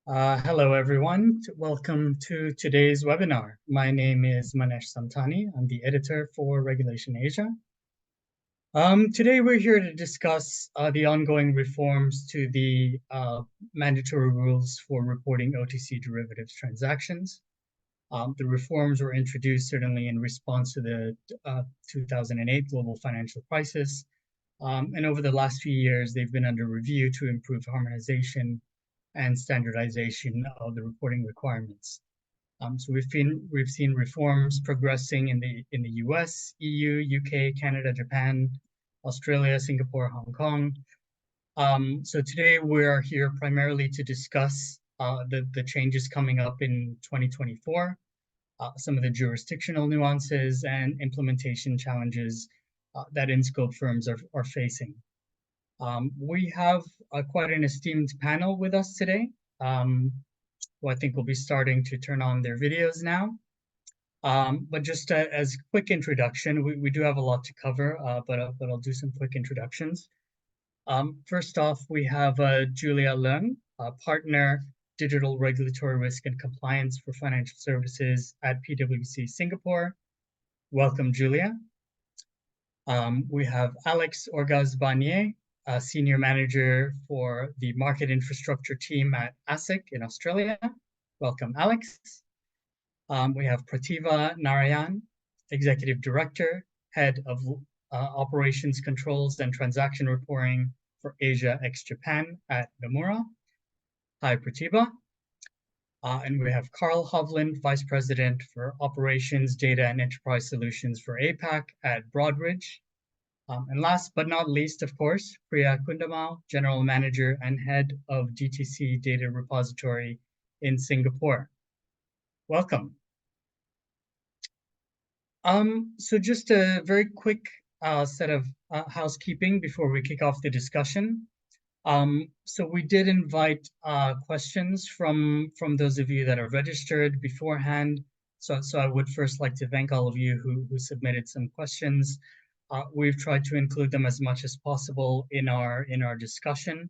Hello, everyone. Welcome to today's webinar. My name is Manesh Samtani. I'm the editor for Regulation Asia. Today, we're here to discuss the ongoing reforms to the mandatory rules for reporting OTC derivatives transactions. The reforms were introduced certainly in response to the 2008 global financial crisis. And over the last few years, they've been under review to improve harmonization and standardization of the reporting requirements. So we've seen reforms progressing in the US, EU, UK, Canada, Japan, Australia, Singapore, Hong Kong. So today we are here primarily to discuss the changes coming up in 2024, some of the jurisdictional nuances and implementation challenges that in-scope firms are facing. We have quite an esteemed panel with us today, who I think will be starting to turn on their videos now. But just as a quick introduction, we do have a lot to cover, but I'll do some quick introductions. First off, we have Julia Leong, partner, digital regulatory risk and compliance for financial services at PwC Singapore. Welcome, Julia. We have Alex Orgaz-Barnier, Senior Manager for the Market Infrastructure team at ASIC in Australia. Welcome, Alex. We have Prateebha Narayan, Executive Director, Head of Operations Controls and Transaction Reporting for Asia ex-Japan at Nomura. Hi, Prateebha. And we have Hovland, Vice President for Operations, Data and Enterprise Solutions for APAC at Broadridge. And last but not least, of course, Priya Kundamal, General Manager and Head of DTCC Data Repository in Singapore. Welcome. So just a very quick set of housekeeping before we kick off the discussion. So we did invite questions from those of you that are registered beforehand. So I would first like to thank all of you who submitted some questions. We've tried to include them as much as possible in our discussion,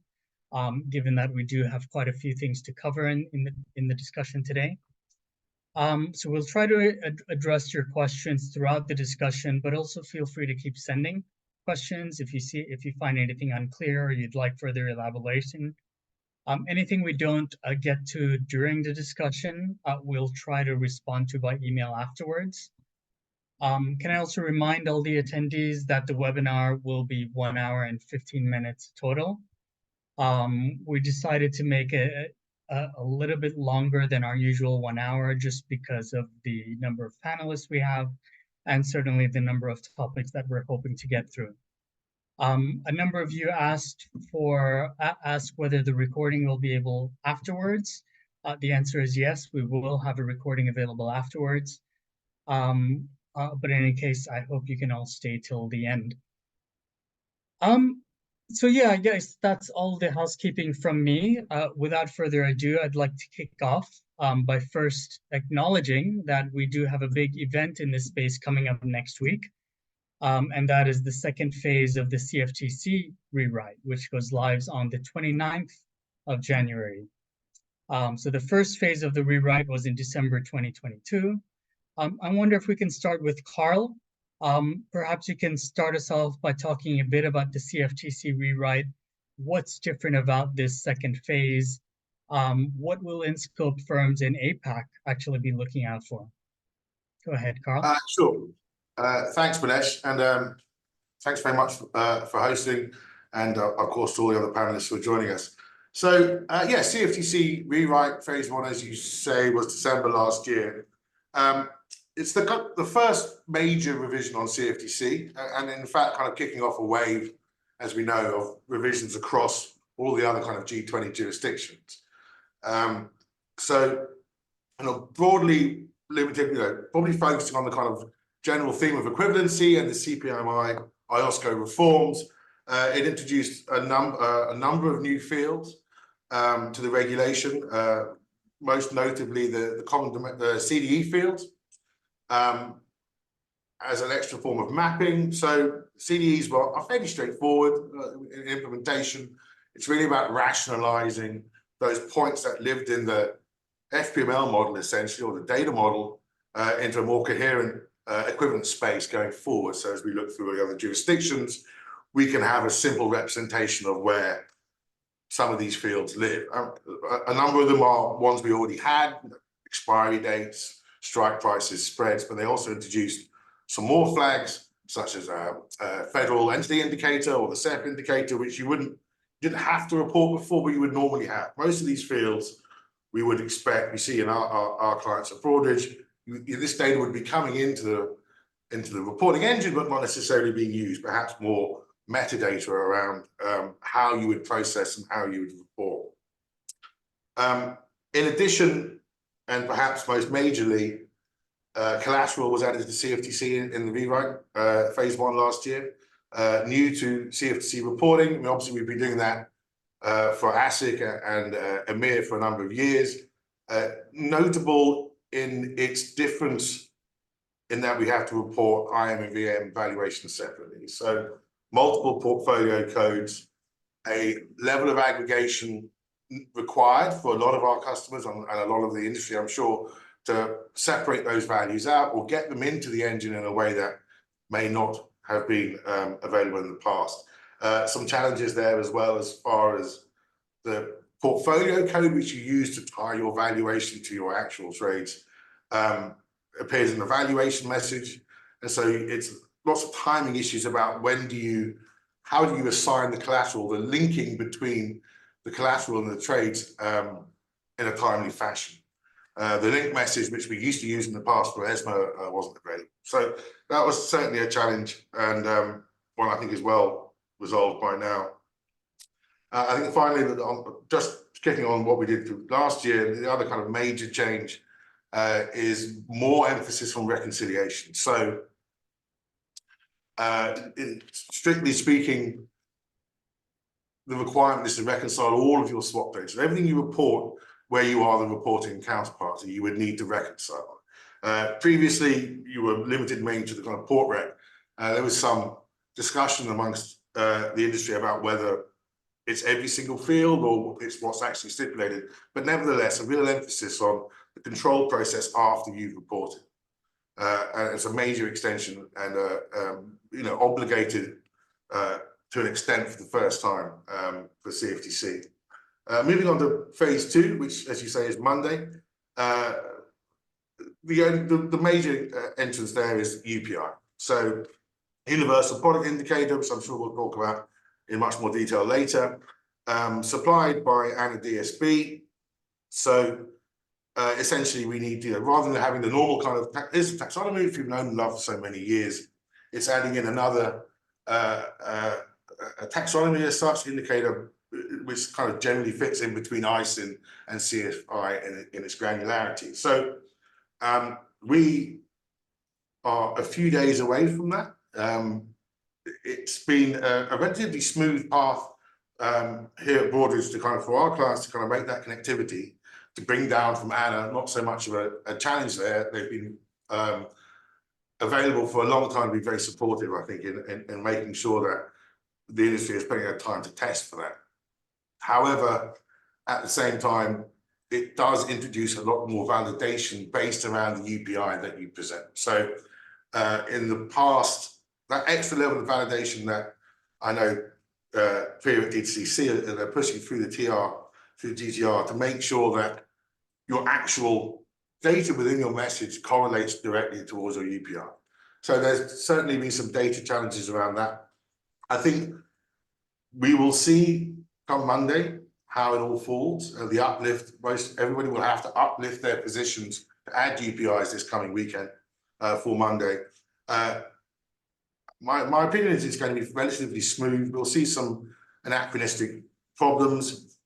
given that we do have quite a few things to cover in the discussion today. So we'll try to address your questions throughout the discussion, but also feel free to keep sending questions if you find anything unclear or you'd like further elaboration. Anything we don't get to during the discussion, we'll try to respond to by email afterwards. Can I also remind all the attendees that the webinar will be 1 hour and 15 minutes total. We decided to make it a little bit longer than our usual 1 hour just because of the number of panelists we have and certainly the number of topics that we're hoping to get through. A number of you asked whether the recording will be able afterwards. The answer is yes, we will have a recording available afterwards. But in any case, I hope you can all stay till the end. So yeah, I guess that's all the housekeeping from me. Without further ado, I'd like to kick off by first acknowledging that we do have a big event in this space coming up next week. And that is the second phase of the CFTC rewrite, which goes live on the 29th of January. So the first phase of the rewrite was in December 2022. I wonder if we can start with Carl. Perhaps you can start us off by talking a bit about the CFTC rewrite. What's different about this second phase? What will in-scope firms in APAC actually be looking out for? Go ahead, Carl. Sure. Thanks, Manesh, and thanks very much for hosting, and of course to all the other panelists who are joining us. So yeah, CFTC rewrite phase 1, as you say, was December last year. It's the first major revision on CFTC, and in fact, kind of kicking off a wave, as we know, of revisions across all the other kind of G20 jurisdictions. So, broadly limited, probably focusing on the kind of general theme of equivalency and the CPMI IOSCO reforms. It introduced a number of new fields to the regulation, most notably the CDE field. As an extra form of mapping. So CDEs are fairly straightforward in implementation. It's really about rationalizing those points that lived in the FPML model, essentially, or the data model, into a more coherent equivalent space going forward. So as we look through the other jurisdictions, we can have a simple representation of where some of these fields live. A number of them are ones we already had, expiry dates, strike prices, spreads, but they also introduced some more flags, such as a federal entity indicator or the SEP indicator, which you didn't have to report before, but you would normally have. Most of these fields we would expect, we see in our clients at Broadridge, this data would be coming into the reporting engine, but not necessarily being used, perhaps more metadata around how you would process and how you would report. In addition, and perhaps most majorly, collateral was added to CFTC in the rewrite, phase 1 last year, new to CFTC reporting. I mean, obviously, we've been doing that for ASIC and EMIR for a number of years. Notable in its difference in that we have to report IM and VM valuations separately. So multiple portfolio codes, a level of aggregation required for a lot of our customers and a lot of the industry, I'm sure, to separate those values out or get them into the engine in a way that may not have been available in the past. Some challenges there as well, as far as the portfolio code which you use to tie your valuation to your actual trades appears in the valuation message. And so it's lots of timing issues about how do you assign the collateral, the linking between the collateral and the trades in a timely fashion. The link message, which we used to use in the past for ESMA, wasn't available. So that was certainly a challenge, and one I think is well resolved by now. I think finally, just kicking on what we did last year, the other kind of major change is more emphasis on reconciliation. So strictly speaking, the requirement is to reconcile all of your swap data. So everything you report where you are the reporting counterparty, you would need to reconcile. Previously, you were limited mainly to the kind of port rec. There was some discussion amongst the industry about whether it's every single field or it's what's actually stipulated. But nevertheless, a real emphasis on the control process after you've reported. And it's a major extension and obligated to an extent for the first time for CFTC. Moving on to phase 2, which, as you say, is Monday. The major entrance there is UPI. So Universal Product Indicator, which I'm sure we'll talk about in much more detail later, supplied by ANA DSB. So essentially, we need, rather than having the normal kind of taxonomy, which we've known and loved for so many years, it's adding in another a taxonomy as such, indicator, which kind of generally fits in between ISIN and CFI in its granularity. So we are a few days away from that. It's been a relatively smooth path here at Broadridge to kind of, for our clients to kind of make that connectivity, to bring down from ANA, not so much of a challenge there. They've been available for a long time to be very supportive, I think, in making sure that the industry is putting their time to test for that. However, at the same time, it does introduce a lot more validation based around the UPI that you present. So in the past, that extra level of validation that I know Priya at DTCC, they're pushing through the through GTR to make sure that your actual data within your message correlates directly towards your UPI. So there's certainly been some data challenges around that. I think we will see come Monday how it all falls. The uplift, everybody will have to uplift their positions to add UPIs this coming weekend for Monday. My opinion is it's going to be relatively smooth. We'll see some anachronistic problems,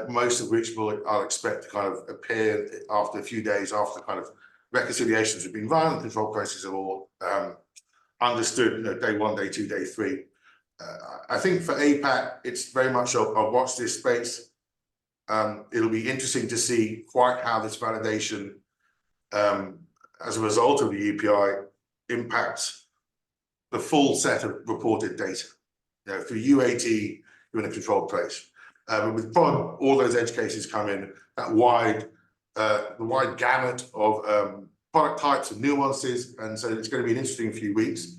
most of which I'll expect to kind of appear after a few days after kind of reconciliations have been run, control processes are all understood, day 1, day 2, day 3. I think for APAC, it's very much a watch this space. It'll be interesting to see quite how this validation, as a result of the UPI, impacts the full set of reported data. For UAT, you're in a controlled place. But with prod, all those edge cases come in, that the wide gamut of product types and nuances, and so it's going to be an interesting few weeks.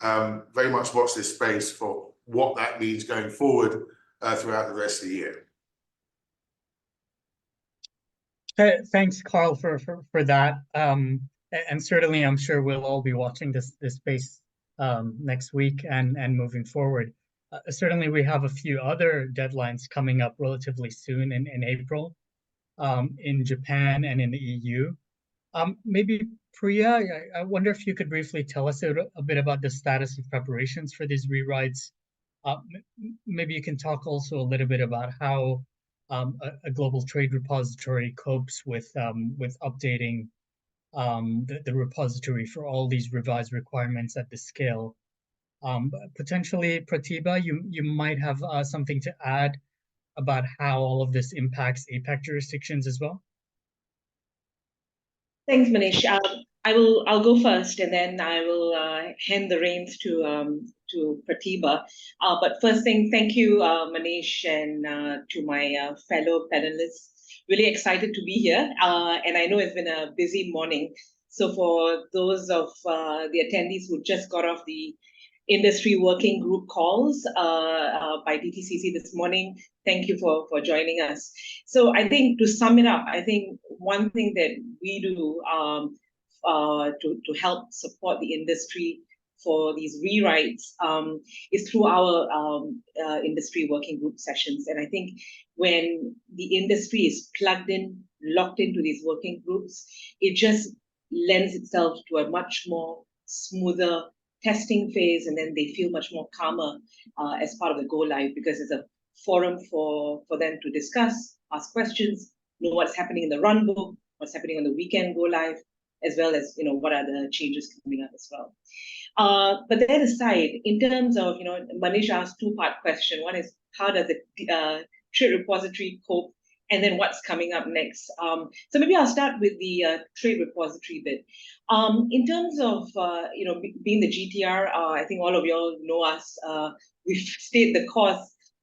Very much watch this space for what that means going forward throughout the rest of the year. Thanks, Carl, for that. And certainly, I'm sure we'll all be watching this space next week and moving forward. Certainly, we have a few other deadlines coming up relatively soon in April in Japan and in the EU. Maybe Priya, I wonder if you could briefly tell us a bit about the status of preparations for these rewrites. Maybe you can talk also a little bit about how a global trade repository copes with updating the repository for all these revised requirements at this scale. Potentially, Prateebha, you might have something to add about how all of this impacts APAC jurisdictions as well. Thanks, Manesh. I'll go first, and then I will hand the reins to Prateebha. But first thing, thank you, Manesh, and to my fellow panelists. Really excited to be here, and I know it's been a busy morning. So for those of the attendees who just got off the industry working group calls by DTCC this morning, thank you for joining us. So I think to sum it up, I think one thing that we do to help support the industry for these rewrites is through our industry working group sessions. And I think when the industry is plugged in, locked into these working groups, it just lends itself to a much more smoother testing phase, and then they feel much more calmer as part of the go live, because it's a forum for them to discuss, ask questions, know what's happening in the run book, what's happening on the weekend go live, as well as what are the changes coming up as well. But that aside, in terms of Manesh asked two-part question. One is, how does the trade repository cope, and then what's coming up next? So maybe I'll start with the trade repository bit. In terms of being the GTR, I think all of you all know us. We've stayed the course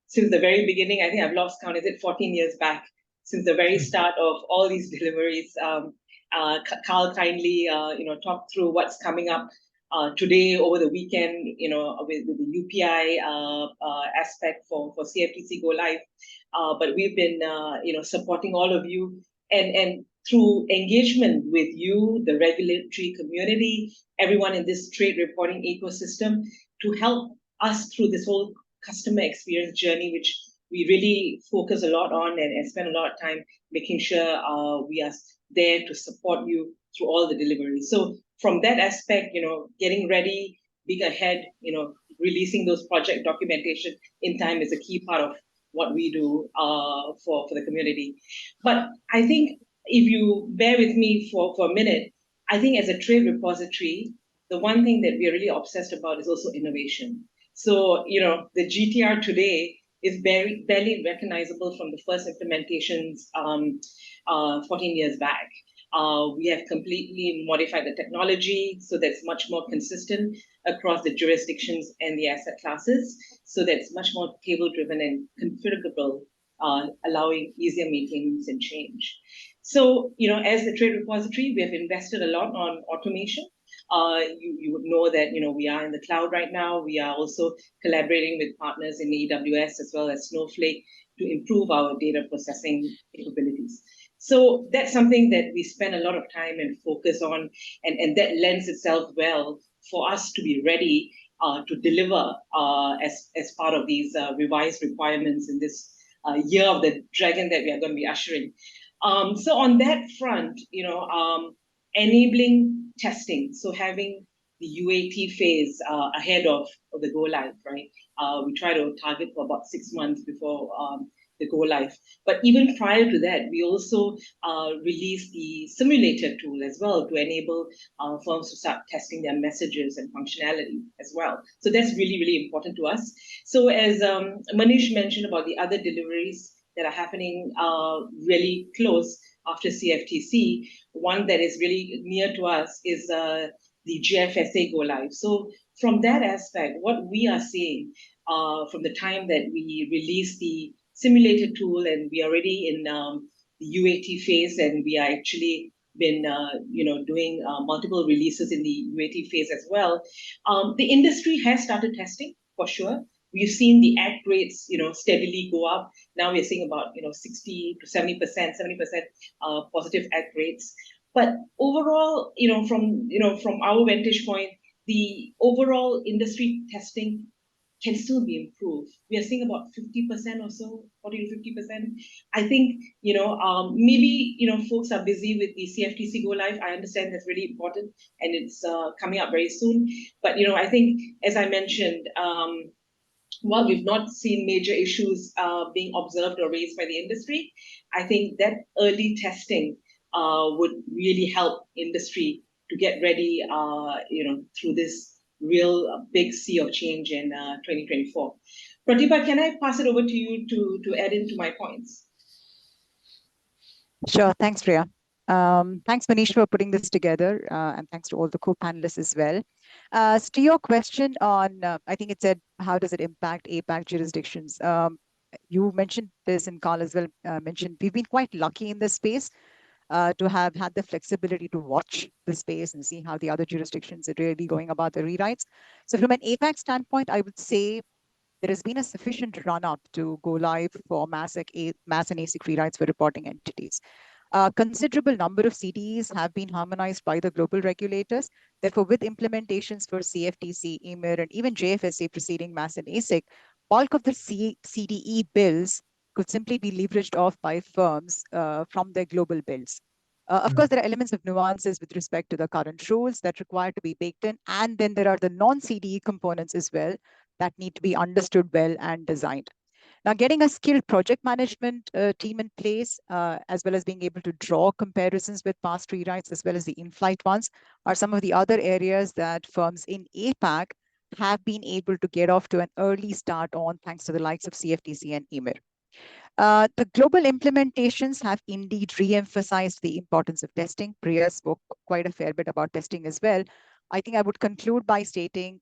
since the very beginning. I think I've lost count. Is it 14 years back since the very start of all these deliveries? Carl kindly talked through what's coming up today over the weekend. With the UPI aspect for CFTC go live. But we've been supporting all of you and through engagement with you, the regulatory community, everyone in this trade reporting ecosystem, to help us through this whole customer experience journey, which we really focus a lot on and spend a lot of time making sure we are there to support you through all the deliveries. So from that aspect, getting ready, being ahead, releasing those project documentation in time is a key part of what we do for the community. But I think if you bear with me for a minute, I think as a trade repository, the one thing that we're really obsessed about is also innovation. So, the GTR today is barely recognizable from the first implementations 14 years back. We have completely modified the technology so that's much more consistent across the jurisdictions and the asset classes. So that's much more table-driven and configurable, allowing easier maintenance and change. So, as the trade repository, we have invested a lot on automation. You would know that we are in the cloud right now. We are also collaborating with partners in AWS as well as Snowflake to improve our data processing capabilities. So that's something that we spend a lot of time and focus on, and that lends itself well for us to be ready to deliver as part of these revised requirements in this year of the dragon that we are going to be ushering. So on that front, enabling testing, so having the UAT phase ahead of the go live, right? We try to target for about 6 months before the go live. But even prior to that, we also released the simulator tool as well to enable firms to start testing their messages and functionality as well. So that's really, really important to us. So as Manesh mentioned about the other deliveries that are happening really close after CFTC, one that is really near to us is the GFSA go live. So from that aspect, what we are seeing from the time that we released the simulated tool, and we are already in the UAT phase, and we are actually been doing multiple releases in the UAT phase as well. The industry has started testing for sure. We've seen the act rates steadily go up. Now we're seeing about 60 to 70%, 70% positive act rates. But overall, from our vantage point, the overall industry testing can still be improved. We are seeing about 50% or so, 40 to 50%. I think, maybe, folks are busy with the CFTC Go Live. I understand that's really important, and it's coming up very soon. But, I think, as I mentioned, while we've not seen major issues being observed or raised by the industry, I think that early testing would really help industry to get ready, through this real big sea of change in 2024. Prateebha, can I pass it over to you to add into my points? Sure. Thanks, Priya. Thanks, Manesh, for putting this together, and thanks to all the co-panelists as well. So to your question on, I think it said, how does it impact APAC jurisdictions? You mentioned this, and Carl as well mentioned, we've been quite lucky in this space to have had the flexibility to watch the space and see how the other jurisdictions are really going about the rewrites. So from an APAC standpoint, I would say there has been a sufficient run-up to go live for mass and ASIC rewrites for reporting entities. A considerable number of CDEs have been harmonized by the global regulators. Therefore, with implementations for CFTC, EMIR, and even JFSA preceding mass and ASIC, bulk of the CDE bills could simply be leveraged off by firms from their global bills. Of course, there are elements of nuances with respect to the current rules that require to be baked in. And then there are the non-CDE components as well that need to be understood well and designed. Now, getting a skilled project management team in place, as well as being able to draw comparisons with past rewrites, as well as the in-flight ones, are some of the other areas that firms in APAC have been able to get off to an early start on, thanks to the likes of CFTC and EMIR. The global implementations have indeed re-emphasized the importance of testing. Priya spoke quite a fair bit about testing as well. I think I would conclude by stating,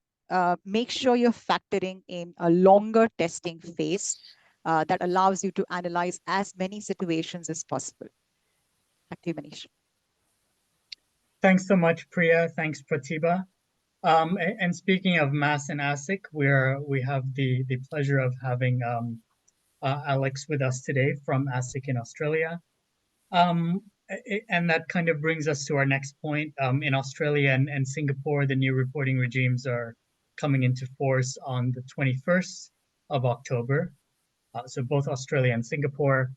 make sure you're factoring in a longer testing phase that allows you to analyze as many situations as possible. Back to you, Manesh. Thanks so much, Priya. Thanks, Prateebha. And speaking of mass and ASIC, we have the pleasure of having Alex with us today from ASIC in Australia. And that kind of brings us to our next point. In Australia and Singapore, the new reporting regimes are coming into force on the 21st of October. So both Australia and Singapore.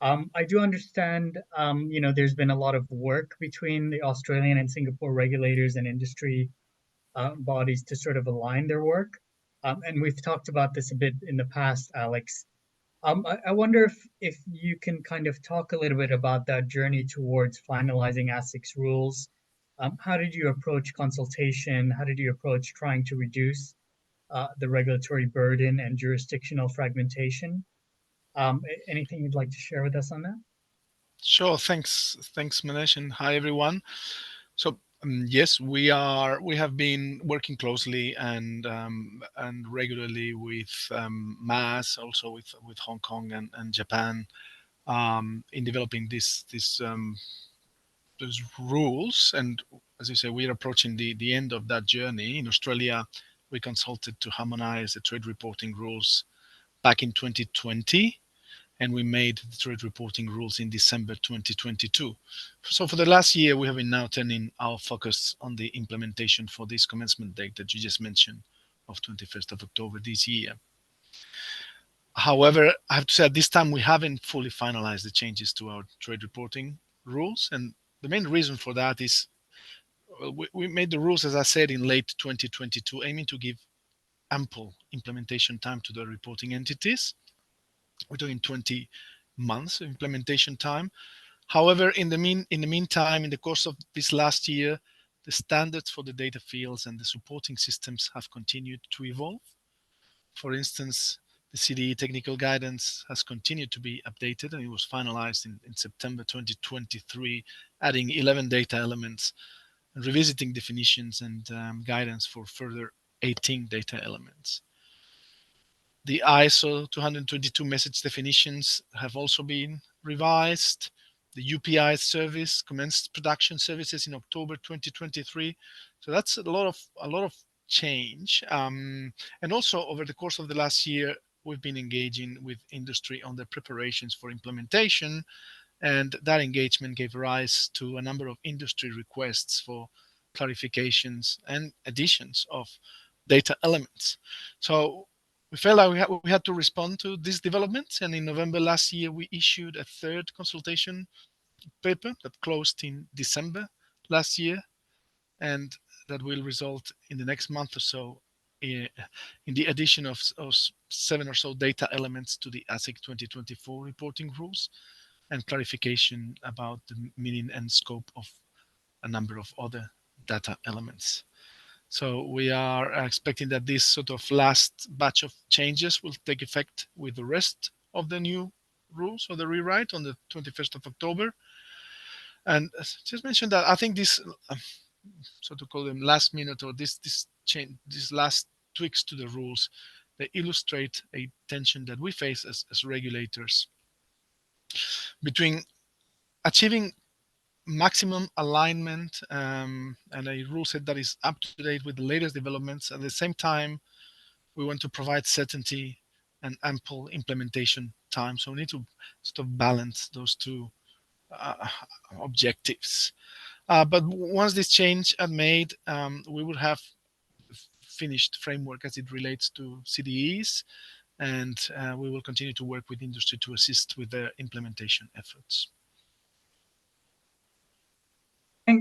I do understand, there's been a lot of work between the Australian and Singapore regulators and industry bodies to sort of align their work. And we've talked about this a bit in the past, Alex. I wonder if you can kind of talk a little bit about that journey towards finalizing ASIC's rules. How did you approach consultation? How did you approach trying to reduce the regulatory burden and jurisdictional fragmentation? Anything you'd like to share with us on that? Sure. Thanks, Manesh, and hi everyone. So yes, we have been working closely and regularly with MAS, also with Hong Kong and Japan, in developing those rules. And as you say, we are approaching the end of that journey. In Australia, we consulted to harmonize the trade reporting rules back in 2020. And we made the trade reporting rules in December 2022. So for the last year, we have been now turning our focus on the implementation for this commencement date that you just mentioned of 21st of October this year. However, I have to say at this time, we haven't fully finalized the changes to our trade reporting rules. And the main reason for that is we made the rules, as I said, in late 2022, aiming to give ample implementation time to the reporting entities. We're doing 20 months of implementation time. However, in the meantime, in the course of this last year, the standards for the data fields and the supporting systems have continued to evolve. For instance, the CDE technical guidance has continued to be updated, and it was finalized in September 2023, adding 11 data elements and revisiting definitions and guidance for further 18 data elements. The ISO 222 message definitions have also been revised. The UPI service commenced production services in October 2023. So that's a lot of change. And also over the course of the last year, we've been engaging with industry on the preparations for implementation, and that engagement gave rise to a number of industry requests for clarifications and additions of data elements. So we felt like we had to respond to these developments, and in November last year, we issued a third consultation paper that closed in December last year, and that will result in the next month or so in the addition of 7 or so data elements to the ASIC 2024 reporting rules, and clarification about the meaning and scope of a number of other data elements. So we are expecting that this sort of last batch of changes will take effect with the rest of the new rules or the rewrite on the 21st of October. And just mention that I think this, so to call them last minute, or this change, these last tweaks to the rules, they illustrate a tension that we face as regulators between achieving maximum alignment and a rule set that is up to date with the latest developments. At the same time, we want to provide certainty and ample implementation time. So we need to sort of balance those two objectives. But once this change are made, we will have finished framework as it relates to CDEs, and we will continue to work with industry to assist with their implementation efforts.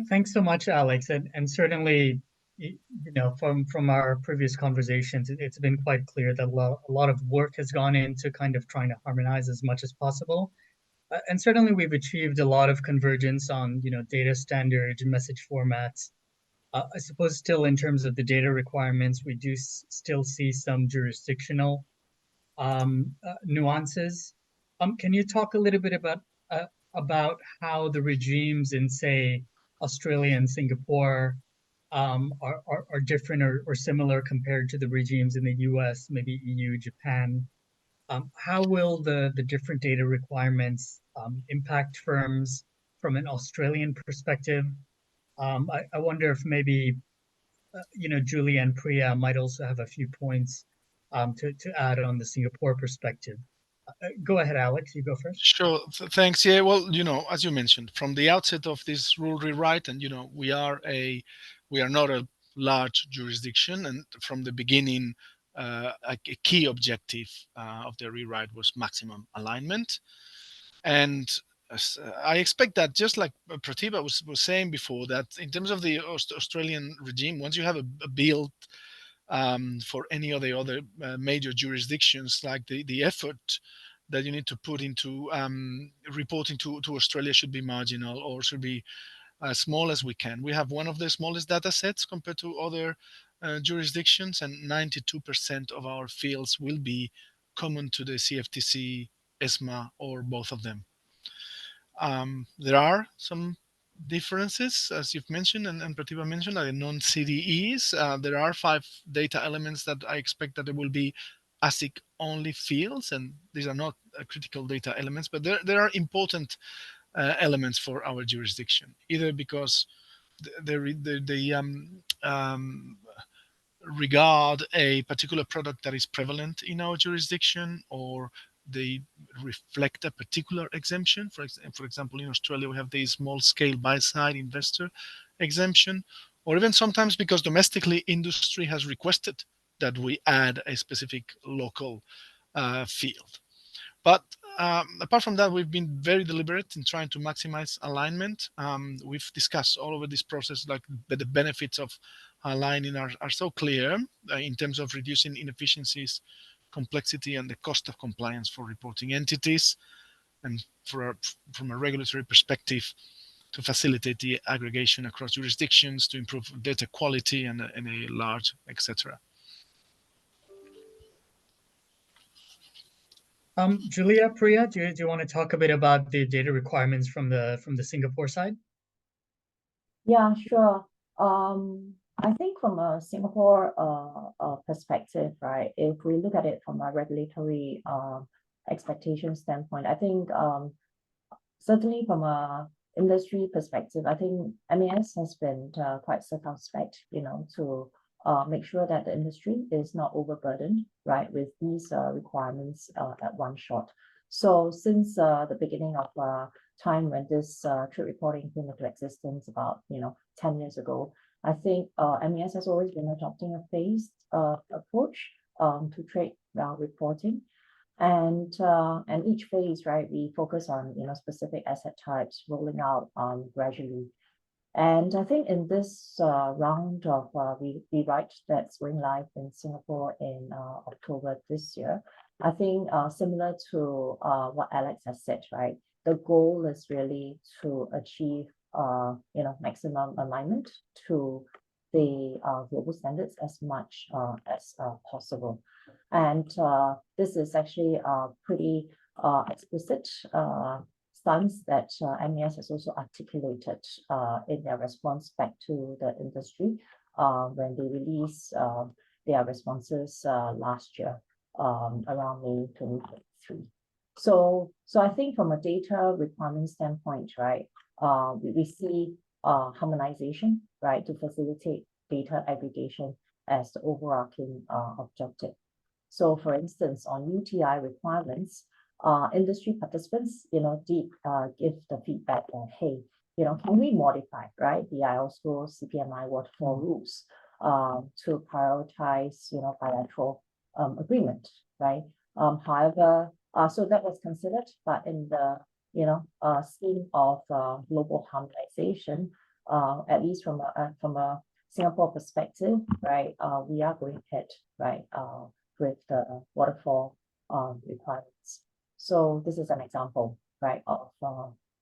Thanks so much, Alex. And certainly, you know, from our previous conversations, it's been quite clear that a lot of work has gone into kind of trying to harmonize as much as possible. And certainly we've achieved a lot of convergence on, you know, data standards, message formats. I suppose still in terms of the data requirements, we do still see some jurisdictional nuances. Can you talk a little bit about how the regimes in, say, Australia and Singapore are different or similar compared to the regimes in the US, maybe EU, Japan? How will the different data requirements impact firms from an Australian perspective? I wonder if maybe, you know, Julia and Priya might also have a few points to add on the Singapore perspective. Go ahead, Alex, you go first. Sure, thanks. Yeah, well, you know, as you mentioned, from the outset of this rule rewrite, and, you know, we are not a large jurisdiction, and from the beginning, a key objective of the rewrite was maximum alignment. And I expect that, just like Prateebha was saying before, that in terms of the Australian regime, once you have a build for any of the other major jurisdictions, like the effort that you need to put into reporting to Australia should be marginal, or should be as small as we can. We have one of the smallest data sets compared to other jurisdictions, and 92% of our fields will be common to the CFTC, ESMA, or both of them. There are some differences, as you've mentioned, and Prateebha mentioned, like non-CDEs. There are 5 data elements that I expect that there will be ASIC only fields, and these are not critical data elements, but there are important elements for our jurisdiction, either because they regard a particular product that is prevalent in our jurisdiction, or they reflect a particular exemption. For example, in Australia, we have the small-scale buy-side investor exemption, or even sometimes because domestically industry has requested that we add a specific local field. But apart from that, we've been very deliberate in trying to maximize alignment. We've discussed all over this process, like the benefits of aligning are so clear in terms of reducing inefficiencies, complexity, and the cost of compliance for reporting entities, and from a regulatory perspective, to facilitate the aggregation across jurisdictions, to improve data quality and a large, etc. Julia, Priya, do you want to talk a bit about the data requirements from the Singapore side? Yeah, sure. I think from a Singapore perspective, right, if we look at it from a regulatory expectation standpoint, I think certainly from a industry perspective, I think MAS has been quite circumspect, to make sure that the industry is not overburdened, right, with these requirements at one shot. So since the beginning of time when this trade reporting came into existence about 10 years ago, I think MAS has always been adopting a phased approach to trade reporting. And each phase, right, we focus on specific asset types rolling out gradually. And I think in this round of rewrite that's going live in Singapore in October this year, I think similar to what Alex has said, right, the goal is really to achieve maximum alignment to the global standards as much as possible. And this is actually a pretty explicit stance that MAS has also articulated in their response back to the industry when they released their responses last year around May 2023. So I think from a data requirement standpoint, right, we see harmonization, right, to facilitate data aggregation as the overarching objective. So for instance, on UTI requirements, industry participants, did give the feedback that, hey, can we modify, right, the IOSCO CPMI waterfall rules to prioritize, bilateral agreement, right? However, so that was considered, but in the, scheme of global harmonization, at least from a Singapore perspective, right, we are going ahead, right, with the waterfall requirements. So this is an example, right, of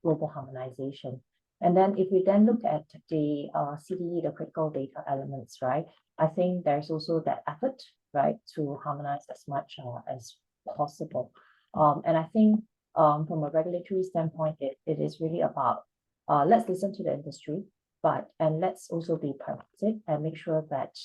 global harmonization. And then if we then look at the CDE, the critical data elements, right, I think there's also that effort, right, to harmonize as much as possible. And I think from a regulatory standpoint, it is really about let's listen to the industry, and let's also be proactive and make sure that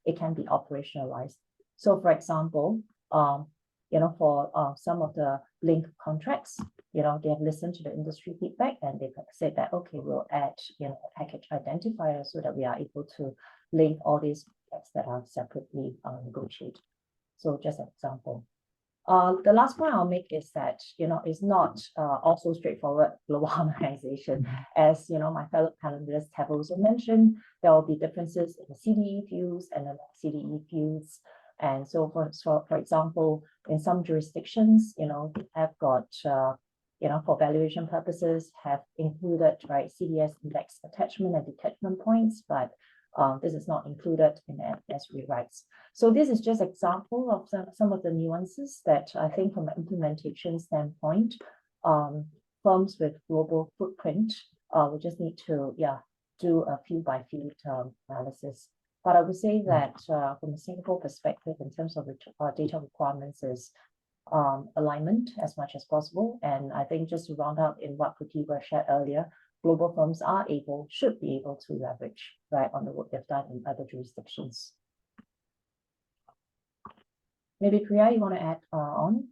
it can be operationalized. So for example, for some of the link contracts, they have listened to the industry feedback and they've said that, okay, we'll add, a package identifier so that we are able to link all these contracts that are separately negotiated. So just an example. The last point I'll make is that, it's not also straightforward global harmonization. As, my fellow panelists have also mentioned, there will be differences in the CDE views and the CDE views. And so for example, in some jurisdictions, they have got, for valuation purposes, have included, right, CDS index attachment and detachment points, but this is not included in as rewrites. So this is just example of some of the nuances that I think from an implementation standpoint, firms with global footprint will just need to, do a field by field analysis. But I would say that from a Singapore perspective, in terms of data requirements, is alignment as much as possible. And I think just to round out in what Prateebha shared earlier, global firms should be able to leverage, right, on the work they've done in other jurisdictions. Maybe Priya, you want to add on?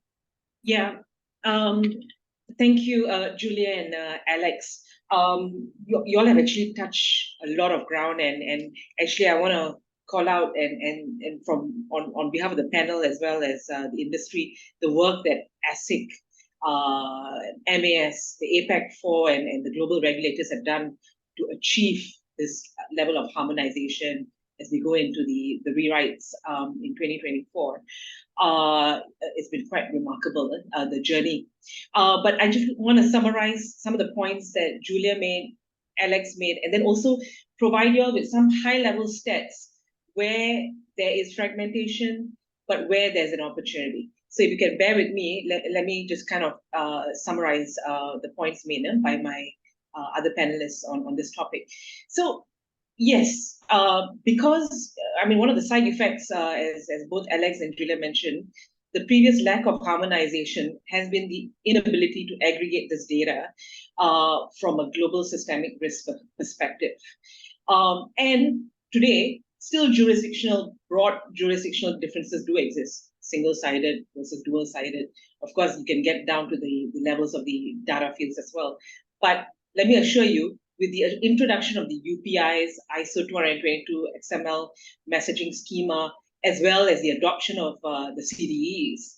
Yeah. Thank you, Julia and Alex. You all have actually touched a lot of ground, and actually I want to call out and from on behalf of the panel as well as the industry, the work that ASIC, MAS, the APAC 4 and the global regulators have done to achieve this level of harmonization as we go into the rewrites in 2024. It's been quite remarkable, the journey. But I just want to summarize some of the points that Julia made, Alex made, and then also provide you with some high-level stats where there is fragmentation, but where there's an opportunity. So if you can bear with me, let me just kind of summarize the points made by my other panelists on this topic. So yes, because, one of the side effects, as both Alex and Julia mentioned, the previous lack of harmonization has been the inability to aggregate this data from a global systemic risk perspective. And today, still broad jurisdictional differences do exist. Single-sided versus dual-sided. Of course, you can get down to the levels of the data fields as well. But let me assure you, with the introduction of the UPIs, ISO 222 XML messaging schema, as well as the adoption of the CDEs,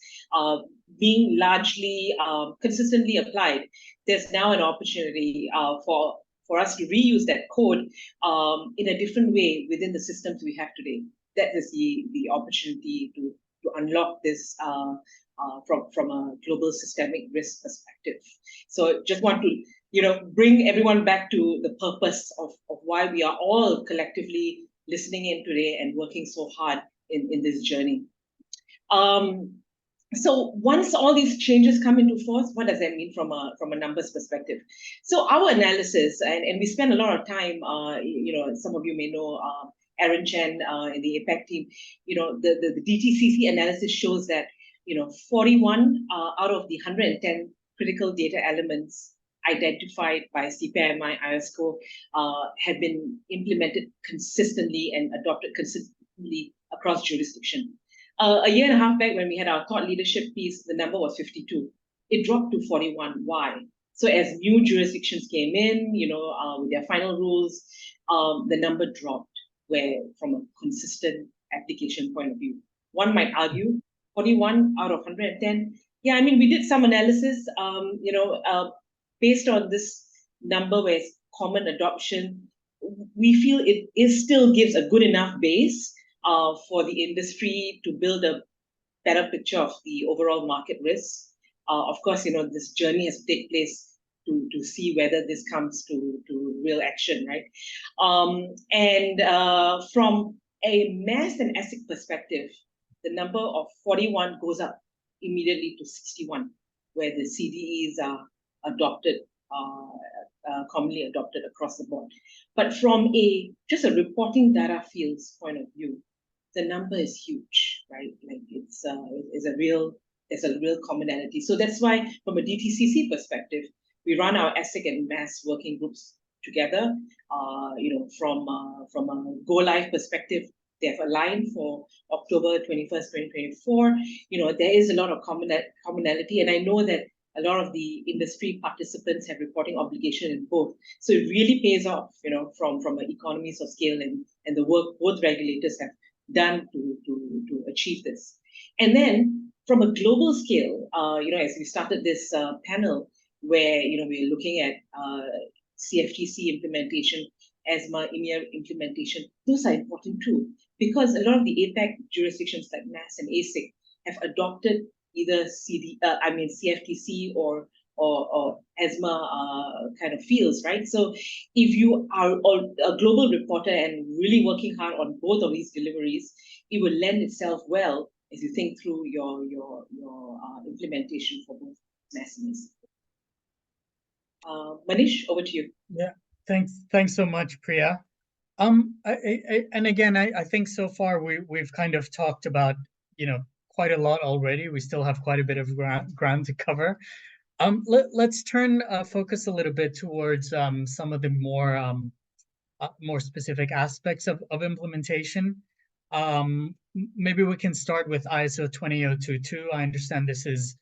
being largely consistently applied, there's now an opportunity for us to reuse that code in a different way within the systems we have today. That is the opportunity to unlock this from a global systemic risk perspective. So just want to bring everyone back to the purpose of why we are all collectively listening in today and working so hard in this journey. So once all these changes come into force, what does that mean from a numbers perspective? So our analysis, and we spend a lot of time, some of you may know Aaron Chen in the APAC team, the DTCC analysis shows that 41 out of the 110 critical data elements identified by CPIMI IOSCO have been implemented consistently and adopted consistently across jurisdiction. A year and a half back, when we had our thought leadership piece, the number was 52. It dropped to 41. Why? So as new jurisdictions came in, with their final rules, the number dropped, where from a consistent application point of view. One might argue 41 out of 110. Yeah, I mean, we did some analysis, based on this number where it's common adoption. We feel it still gives a good enough base for the industry to build a better picture of the overall market risk. Of course, this journey has to take place to see whether this comes to real action, right? From a mass and ASIC perspective, the number of 41 goes up immediately to 61, where the CDEs are adopted, commonly adopted across the board. But from just a reporting data fields point of view, the number is huge, right? Like it's a real commonality. So that's why, from a DTCC perspective, we run our ASIC and mass working groups together. From a go live perspective, they have aligned for October 21st, 2024. There is a lot of commonality, and I know that a lot of the industry participants have reporting obligation in both. So it really pays off, from an economies of scale and the work both regulators have done to achieve this. And then from a global scale, as we started this panel where, we're looking at CFTC implementation, ESMA, EMEA implementation, those are important too, because a lot of the APAC jurisdictions like MAS and ASIC have adopted either CFTC or ESMA kind of fields, right? So if you are a global reporter and really working hard on both of these deliveries, it will lend itself well as you think through your implementation for both MAS and ASIC. Manesh, over to you. Yeah, thanks so much, Priya. And again, I think so far we've kind of talked about quite a lot already. We still have quite a bit of ground to cover. Let's turn focus a little bit towards some of the more specific aspects of implementation. Maybe we can start with ISO 20022. I understand this is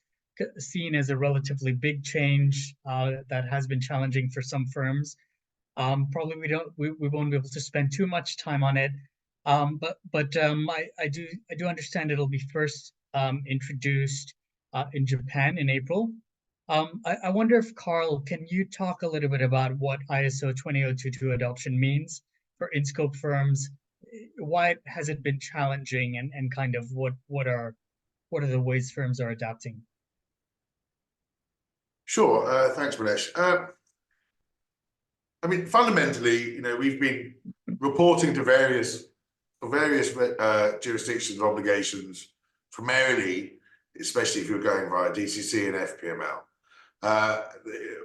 seen as a relatively big change that has been challenging for some firms. Probably we won't be able to spend too much time on it. But I do understand it'll be first introduced in Japan in April. I wonder if, Carl, can you talk a little bit about what ISO 20022 adoption means for in-scope firms? Why has it been challenging, and kind of what are the ways firms are adapting? Sure. Thanks, Manesh. I mean, fundamentally, we've been reporting to various jurisdictions and obligations primarily, especially if you're going via DCC and FPML.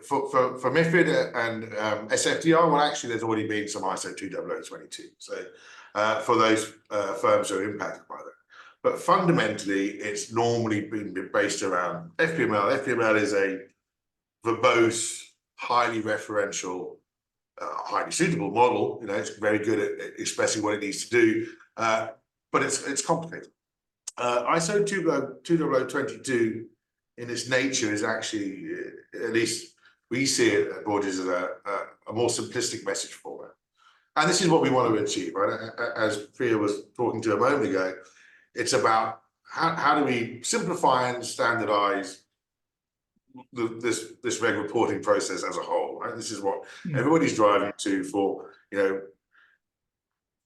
For MiFID and SFDR, well, actually, there's already been some ISO 20022. So for those firms who are impacted by that. But fundamentally, it's normally been based around FPML. FPML is a verbose, highly referential highly suitable model. It's very good at expressing what it needs to do, but it's complicated. ISO 20022 in its nature is actually, at least we see it at Broadridge, as a more simplistic message format. And this is what we want to achieve, right? As Priya was talking to a moment ago, it's about how do we simplify and standardize this reg reporting process as a whole, right? This is what everybody's driving to for,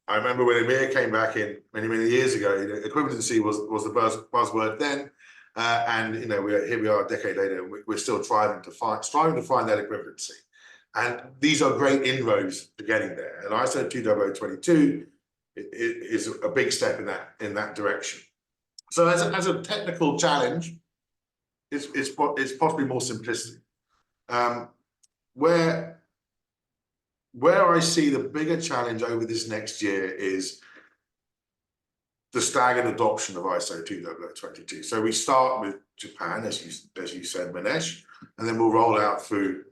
I remember when EMIR came back in many years ago, equivalency was the buzzword then, and here we are a decade later, and we're still striving to find that equivalency. And these are great inroads to getting there. And ISO 20022 is a big step in that direction. So as a technical challenge, it's possibly more simplistic. Where I see the bigger challenge over this next year is the staggered adoption of ISO 20022. So we start with Japan, as you said, Manesh, and then we'll roll out through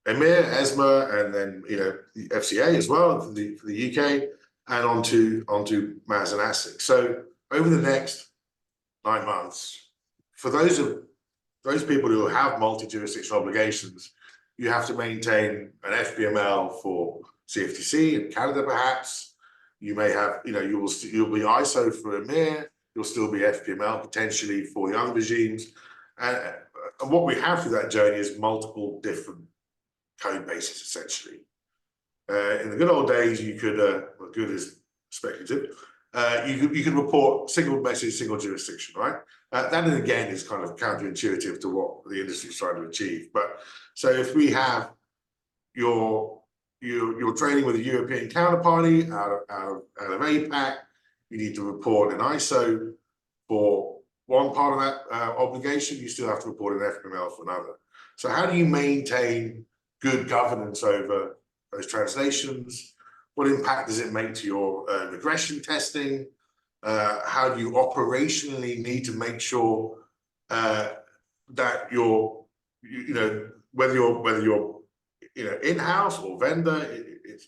EMIR, ESMA, and then the FCA as well for the UK, and onto MAS and ASIC. So over the next 9 months, for those people who have multi-jurisdiction obligations, you have to maintain an FPML for CFTC in Canada, perhaps. You may have, you'll be ISO for EMIR. You'll still be FPML potentially for the other regimes. And what we have through that journey is multiple different code bases, essentially. In the good old days, you could, well, good is speculative, you could report single message, single jurisdiction, right? That again is kind of counterintuitive to what the industry is trying to achieve. But so if we have you're trading with a European counterparty out of APAC, you need to report an ISO for one part of that obligation. You still have to report an FPML for another. So how do you maintain good governance over those translations? What impact does it make to your regression testing? How do you operationally need to make sure that you're, whether you're in-house or vendor,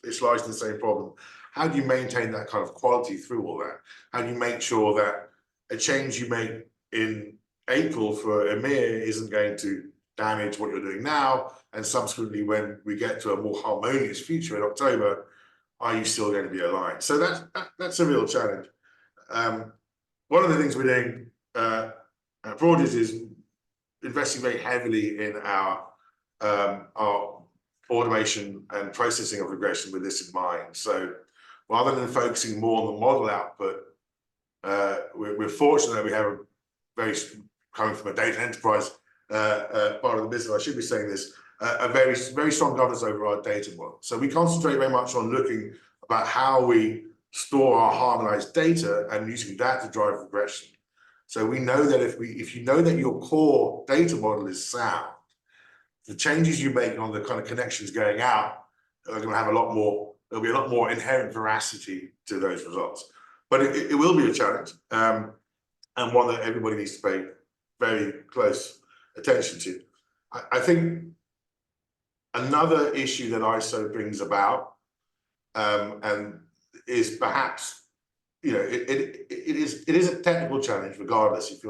it's largely the same problem. How do you maintain that kind of quality through all that? How do you make sure that a change you make in April for EMIR isn't going to damage what you're doing now, and subsequently when we get to a more harmonious future in October, are you still going to be aligned? So that's a real challenge. One of the things we're doing at Broadridge is investing very heavily in our automation and processing of regression with this in mind. So rather than focusing more on the model output, we're fortunate that we have a very, coming from a data enterprise part of the business, I should be saying this, a very strong governance over our data model. So we concentrate very much on looking about how we store our harmonized data and using that to drive regression. So we know that if you know that your core data model is sound, the changes you make on the kind of connections going out are going to have there'll be a lot more inherent veracity to those results. But it will be a challenge, and one that everybody needs to pay very close attention to. I think another issue that ISO brings about, and is perhaps, it is a technical challenge regardless. If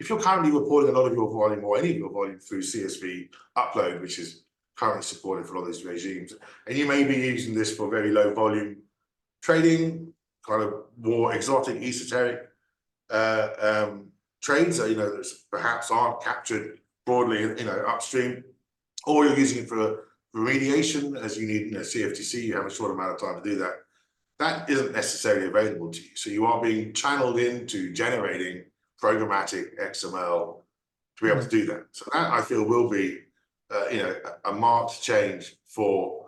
you're currently reporting a lot of your volume or any of your volume through CSV upload, which is currently supported for a lot of these regimes, and you may be using this for very low volume trading, kind of more exotic, esoteric trades that perhaps aren't captured broadly, upstream, or you're using it for remediation, as you need CFTC, you have a short amount of time to do that. That isn't necessarily available to you. So you are being channeled into generating programmatic XML to be able to do that. So that, I feel, will be a marked change for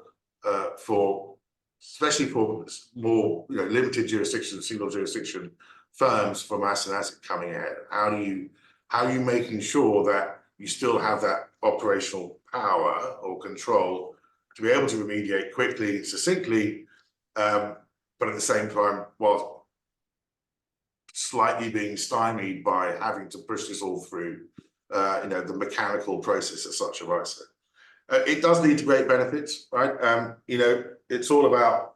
especially for more limited jurisdiction, single jurisdiction firms for MAS and ASIC coming ahead. How are you making sure that you still have that operational power or control to be able to remediate quickly, succinctly, but at the same time, while slightly being stymied by having to push this all through, the mechanical process as such of ISO. It does lead to great benefits, right? You know, it's all about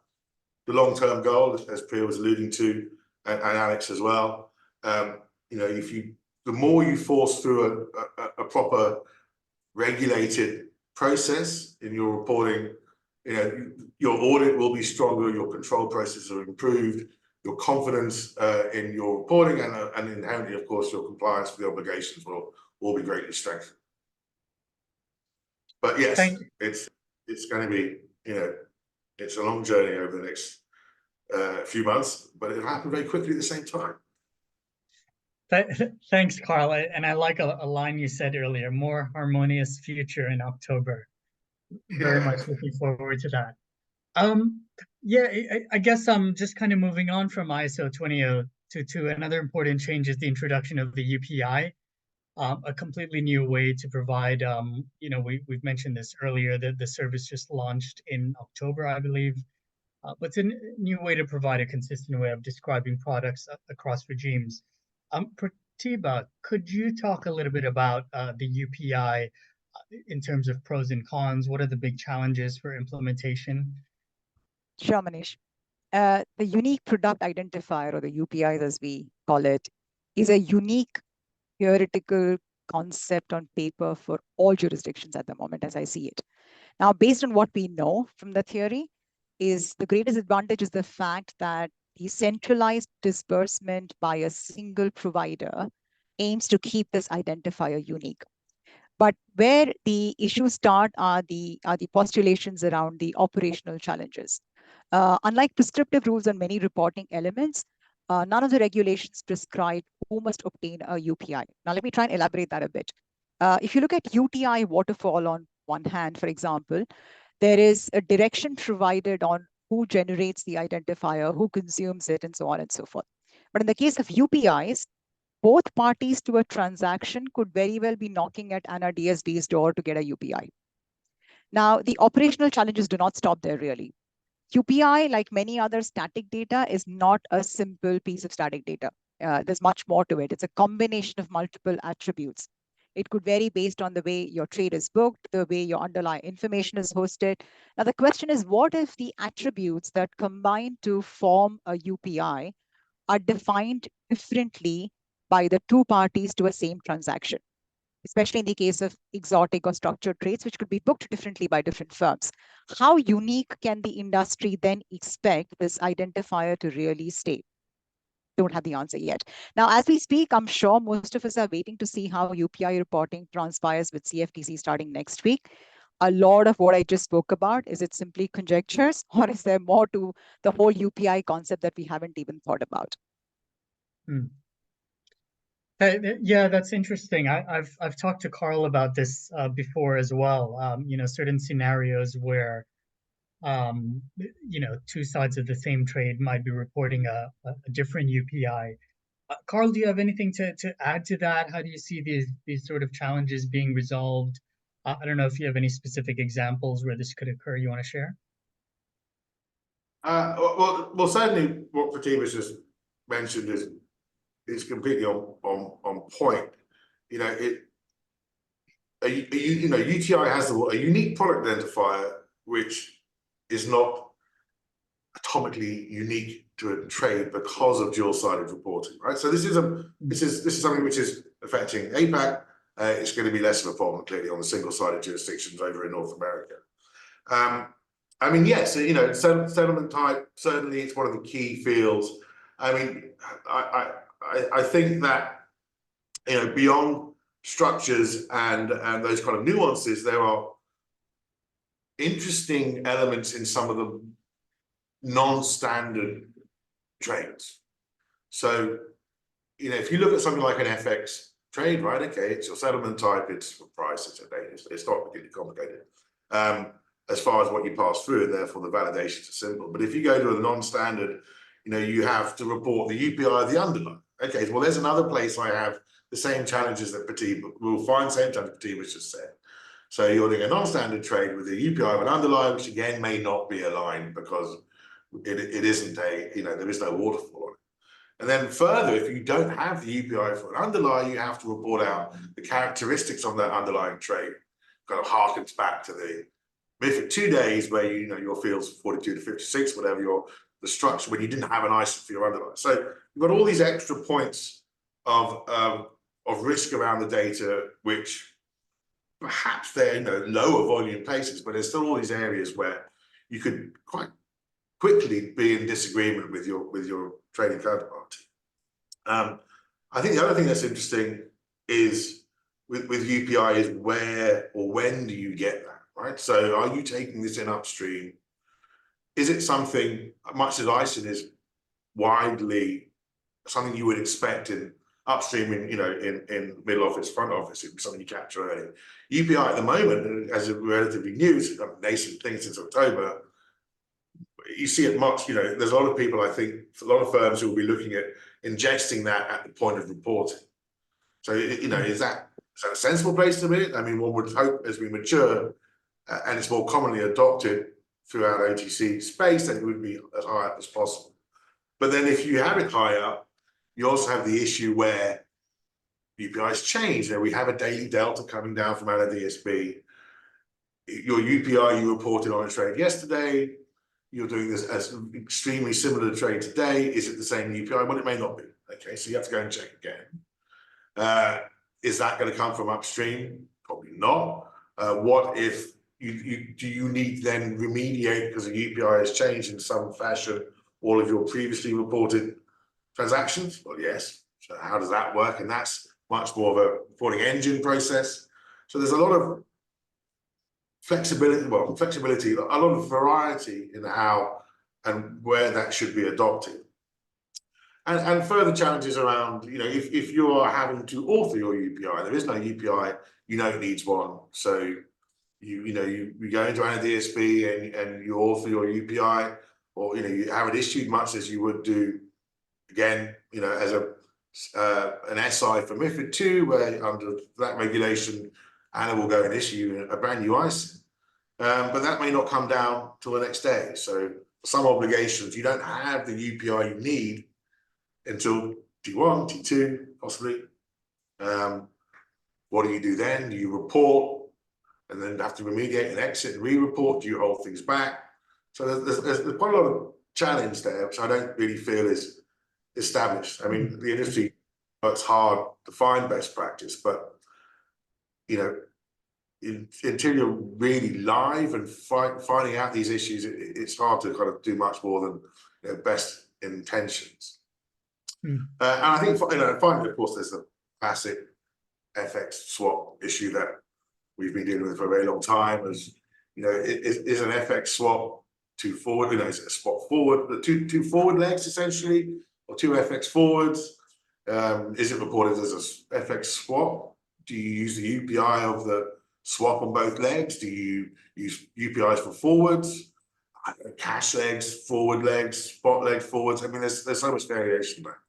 the long-term goal, as Priya was alluding to, and Alex as well. You know, the more you force through a proper regulated process in your reporting, you know, your audit will be stronger, your control processes are improved, your confidence in your reporting and inherently, of course, your compliance with the obligations will be greatly strengthened. But yes, it's going to be, you know, it's a long journey over the next few months, but it'll happen very quickly at the same time. Thanks, Carl. And I like a line you said earlier, more harmonious future in October. Very much looking forward to that. Yeah, I guess I'm just kind of moving on from ISO 20022. Another important change is the introduction of the UPI, a completely new way to provide, you know, we've mentioned this earlier, that the service just launched in October, I believe. But it's a new way to provide a consistent way of describing products across regimes. Prateebha, could you talk a little bit about the UPI in terms of pros and cons? What are the big challenges for implementation? Sure, Manesh. The unique product identifier, or the UPI as we call it, is a unique theoretical concept on paper for all jurisdictions at the moment, as I see it. Now, based on what we know from the theory, is the greatest advantage is the fact that the centralized disbursement by a single provider aims to keep this identifier unique. But where the issues start are the postulations around the operational challenges. Unlike prescriptive rules on many reporting elements, none of the regulations prescribe who must obtain a UPI. Now, let me try and elaborate that a bit. If you look at UTI waterfall on one hand, for example, there is a direction provided on who generates the identifier, who consumes it, and so on and so forth. But in the case of UPIs, both parties to a transaction could very well be knocking at Anna DSB's door to get a UPI. Now, the operational challenges do not stop there, really. UPI, like many other static data, is not a simple piece of static data. There's much more to it. It's a combination of multiple attributes. It could vary based on the way your trade is booked, the way your underlying information is hosted. Now, the question is, what if the attributes that combine to form a UPI are defined differently by the two parties to a same transaction, especially in the case of exotic or structured trades, which could be booked differently by different firms? How unique can the industry then expect this identifier to really stay? Don't have the answer yet. Now, as we speak, I'm sure most of us are waiting to see how UPI reporting transpires with CFTC starting next week. A lot of what I just spoke about, is it simply conjectures, or is there more to the whole UPI concept that we haven't even thought about? Yeah, that's interesting. I've talked to Carl about this before as well. You know, certain scenarios where you know, two sides of the same trade might be reporting a different UPI. Carl, do you have anything to add to that? How do you see these sort of challenges being resolved? I don't know if you have any specific examples where this could occur you want to share. Well, certainly what Prateebha just mentioned is completely on point. You know, you know, UTI has a unique product identifier which is not atomically unique to a trade because of dual-sided reporting, right? So this is something which is affecting APAC. It's going to be less of a problem clearly on the single-sided jurisdictions over in North America. I mean, yes, you know, settlement type, certainly it's one of the key fields. I mean, I think that, you know, beyond structures and those kind of nuances, there are interesting elements in some of the non-standard trades. So, you know, if you look at something like an FX trade, right? Okay, it's your settlement type, it's price, it's a date, it's not particularly complicated as far as what you pass through, and therefore the validations are simple. But if you go to a non-standard, you know, you have to report the UPI of the underlying. Okay, well, there's another place I have the same challenges that Prateebha will find, same challenges Prateebha just said. So you're doing a non-standard trade with the UPI of an underlying, which again may not be aligned because it isn't a, you know, there is no waterfall on it. And then further, if you don't have the UPI for an underlying, you have to report out the characteristics on that underlying trade kind of harkens back to the MiFID 2 days where your fields 42 to 56, whatever the structure, when you didn't have an ISIC for your underlying. So you've got all these extra points of risk around the data, which perhaps they're lower volume places, but there's still all these areas where you could quite quickly be in disagreement with your trading counterparty. I think the other thing that's interesting is with UPI is where or when do you get that, right? So are you taking this in upstream? Is it something, much as ISIN is widely something you would expect in upstream in middle office, front office, it would be something you capture early. UPI at the moment, as a relatively new nascent thing since October, you see it much, there's a lot of people, I think, a lot of firms who will be looking at ingesting that at the point of reporting. So, is that a sensible place to be? I mean, one would hope as we mature and it's more commonly adopted throughout OTC space, that it would be as high up as possible. But then if you have it high up, you also have the issue where UPI's change. We have a daily delta coming down from out of DSB. Your UPI you reported on a trade yesterday, you're doing this as an extremely similar trade today. Is it the same UPI? Well, it may not be. Okay, so you have to go and check again. Is that going to come from upstream? Probably not. What if do you need to then remediate because the UPI has changed in some fashion all of your previously reported transactions? Well, yes. So how does that work? And that's much more of a reporting engine process. So there's a lot of flexibility, a lot of variety in how and where that should be adopted. And further challenges around, if you are having to author your UPI, there is no UPI, it needs one. So you go into an DSB and you author your UPI, or you have it issued much as you would do again, as an SI for MiFID 2, where under that regulation, Anna will go and issue a brand new ISIN. But that may not come down till the next day. So some obligations, you don't have the UPI you need until T1, T2, possibly. What do you do then? Do you report and then have to remediate and exit and re-report? Do you hold things back? So there's quite a lot of challenge there, which I don't really feel is established. I mean, the industry works hard to find best practice, but until you're really live and finding out these issues, it's hard to kind of do much more than best intentions. And I think finally, of course, there's the classic FX swap issue that we've been dealing with for a very long time. As is an FX swap two forward? Is it a spot forward? Two forward legs essentially, or two FX forwards? Is it reported as a FX swap? Do you use the UPI of the swap on both legs? Do you use UPIs for forwards? Cash legs, forward legs, spot legs, forwards. I mean, there's so much variation there.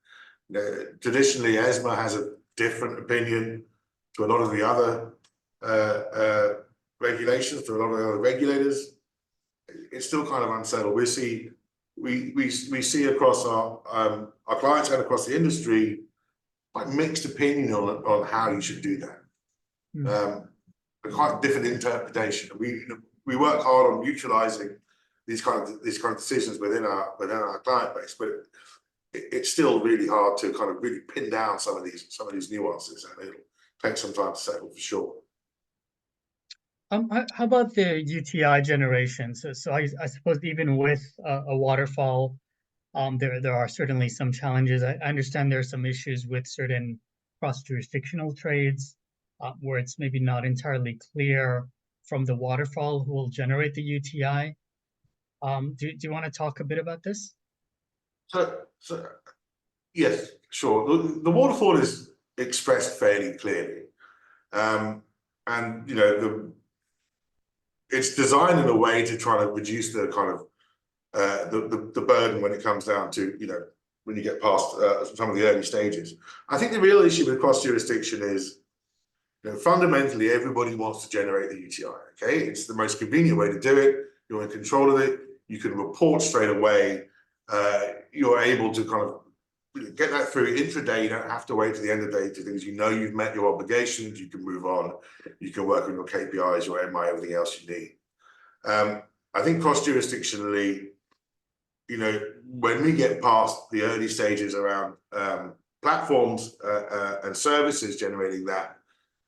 Traditionally, ESMA has a different opinion to a lot of the other regulations, to a lot of the other regulators. It's still kind of unsettled. We see across our clients and across the industry quite mixed opinion on how you should do that. A quite different interpretation. We work hard on mutualizing these kind of decisions within our client base, but it's still really hard to kind of really pin down some of these nuances, and it'll take some time to settle for sure. How about the UTI generation? So I suppose even with a waterfall, there are certainly some challenges. I understand there are some issues with certain cross-jurisdictional trades where it's maybe not entirely clear from the waterfall who will generate the UTI. Do you want to talk a bit about this? So yes, sure. The waterfall is expressed fairly clearly, and it's designed in a way to try to reduce the kind of the burden when it comes down to when you get past some of the early stages. I think the real issue with cross jurisdiction is fundamentally everybody wants to generate the UTI. Okay, it's the most convenient way to do it. You're in control of it. You can report straight away. You're able to kind of get that through intraday. You don't have to wait to the end of the day to things. You know you've met your obligations. You can move on. You can work on your KPIs, your MI, everything else you need. I think cross-jurisdictionally, when we get past the early stages around platforms and services generating that,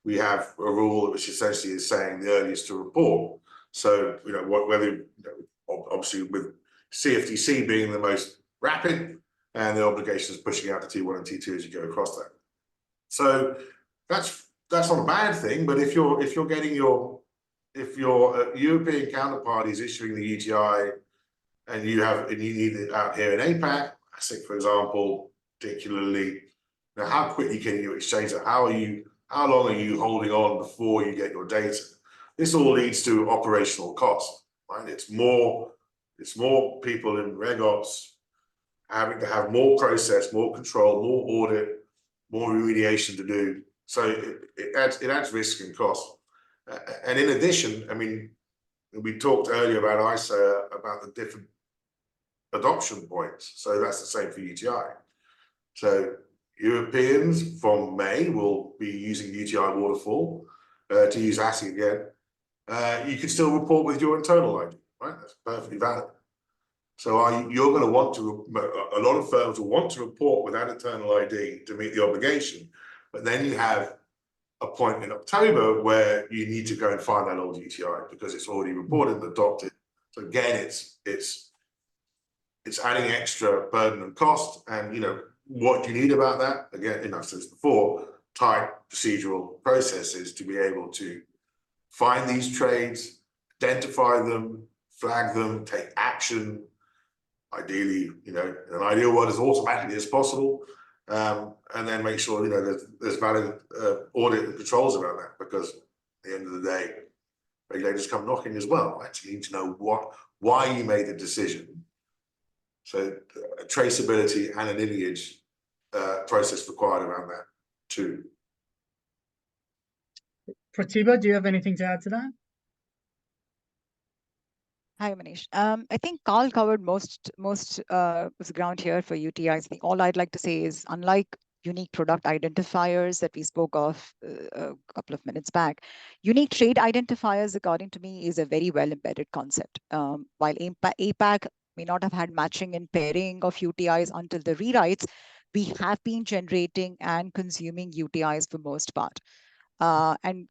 we have a rule which essentially is saying the earliest to report. So, whether obviously with CFTC being the most rapid, and the obligation is pushing out to T1 and T2 as you go across that. So that's not a bad thing. But if your European counterparty is issuing the UTI and you need it out here in APAC, ASIC, for example, particularly, how quickly can you exchange it? How long are you holding on before you get your data? This all leads to operational cost, right? It's more people in Reg Ops having to have more process, more control, more audit, more remediation to do. So it adds risk and cost. And in addition, I mean, we talked earlier about ISA, about the different adoption points. So that's the same for UTI. So Europeans from May will be using UTI waterfall to use ASIC again. You can still report with your internal ID, right? That's perfectly valid. So you're going to want to, a lot of firms will want to report without internal ID to meet the obligation, but then you have a point in October where you need to go and find that old UTI because it's already reported and adopted. So again, it's adding extra burden and cost, and what you need about that, again, I've said this before, tight procedural processes to be able to find these trades, identify them, flag them, take action. Ideally, in an ideal world, as automatically as possible, and then make sure there's valid audit and controls around that. Because at the end of the day, regulators come knocking as well. Right? So you need to know why you made the decision. So traceability and a lineage process required around that too. Prateebha, do you have anything to add to that? Hi, Manesh. I think Carl covered most of the ground here for UTIs. I think all I'd like to say is, unlike unique product identifiers that we spoke of a couple of minutes back, unique trade identifiers, according to me, is a very well embedded concept. While APAC may not have had matching and pairing of UTIs until the rewrites, we have been generating and consuming UTIs for most part. And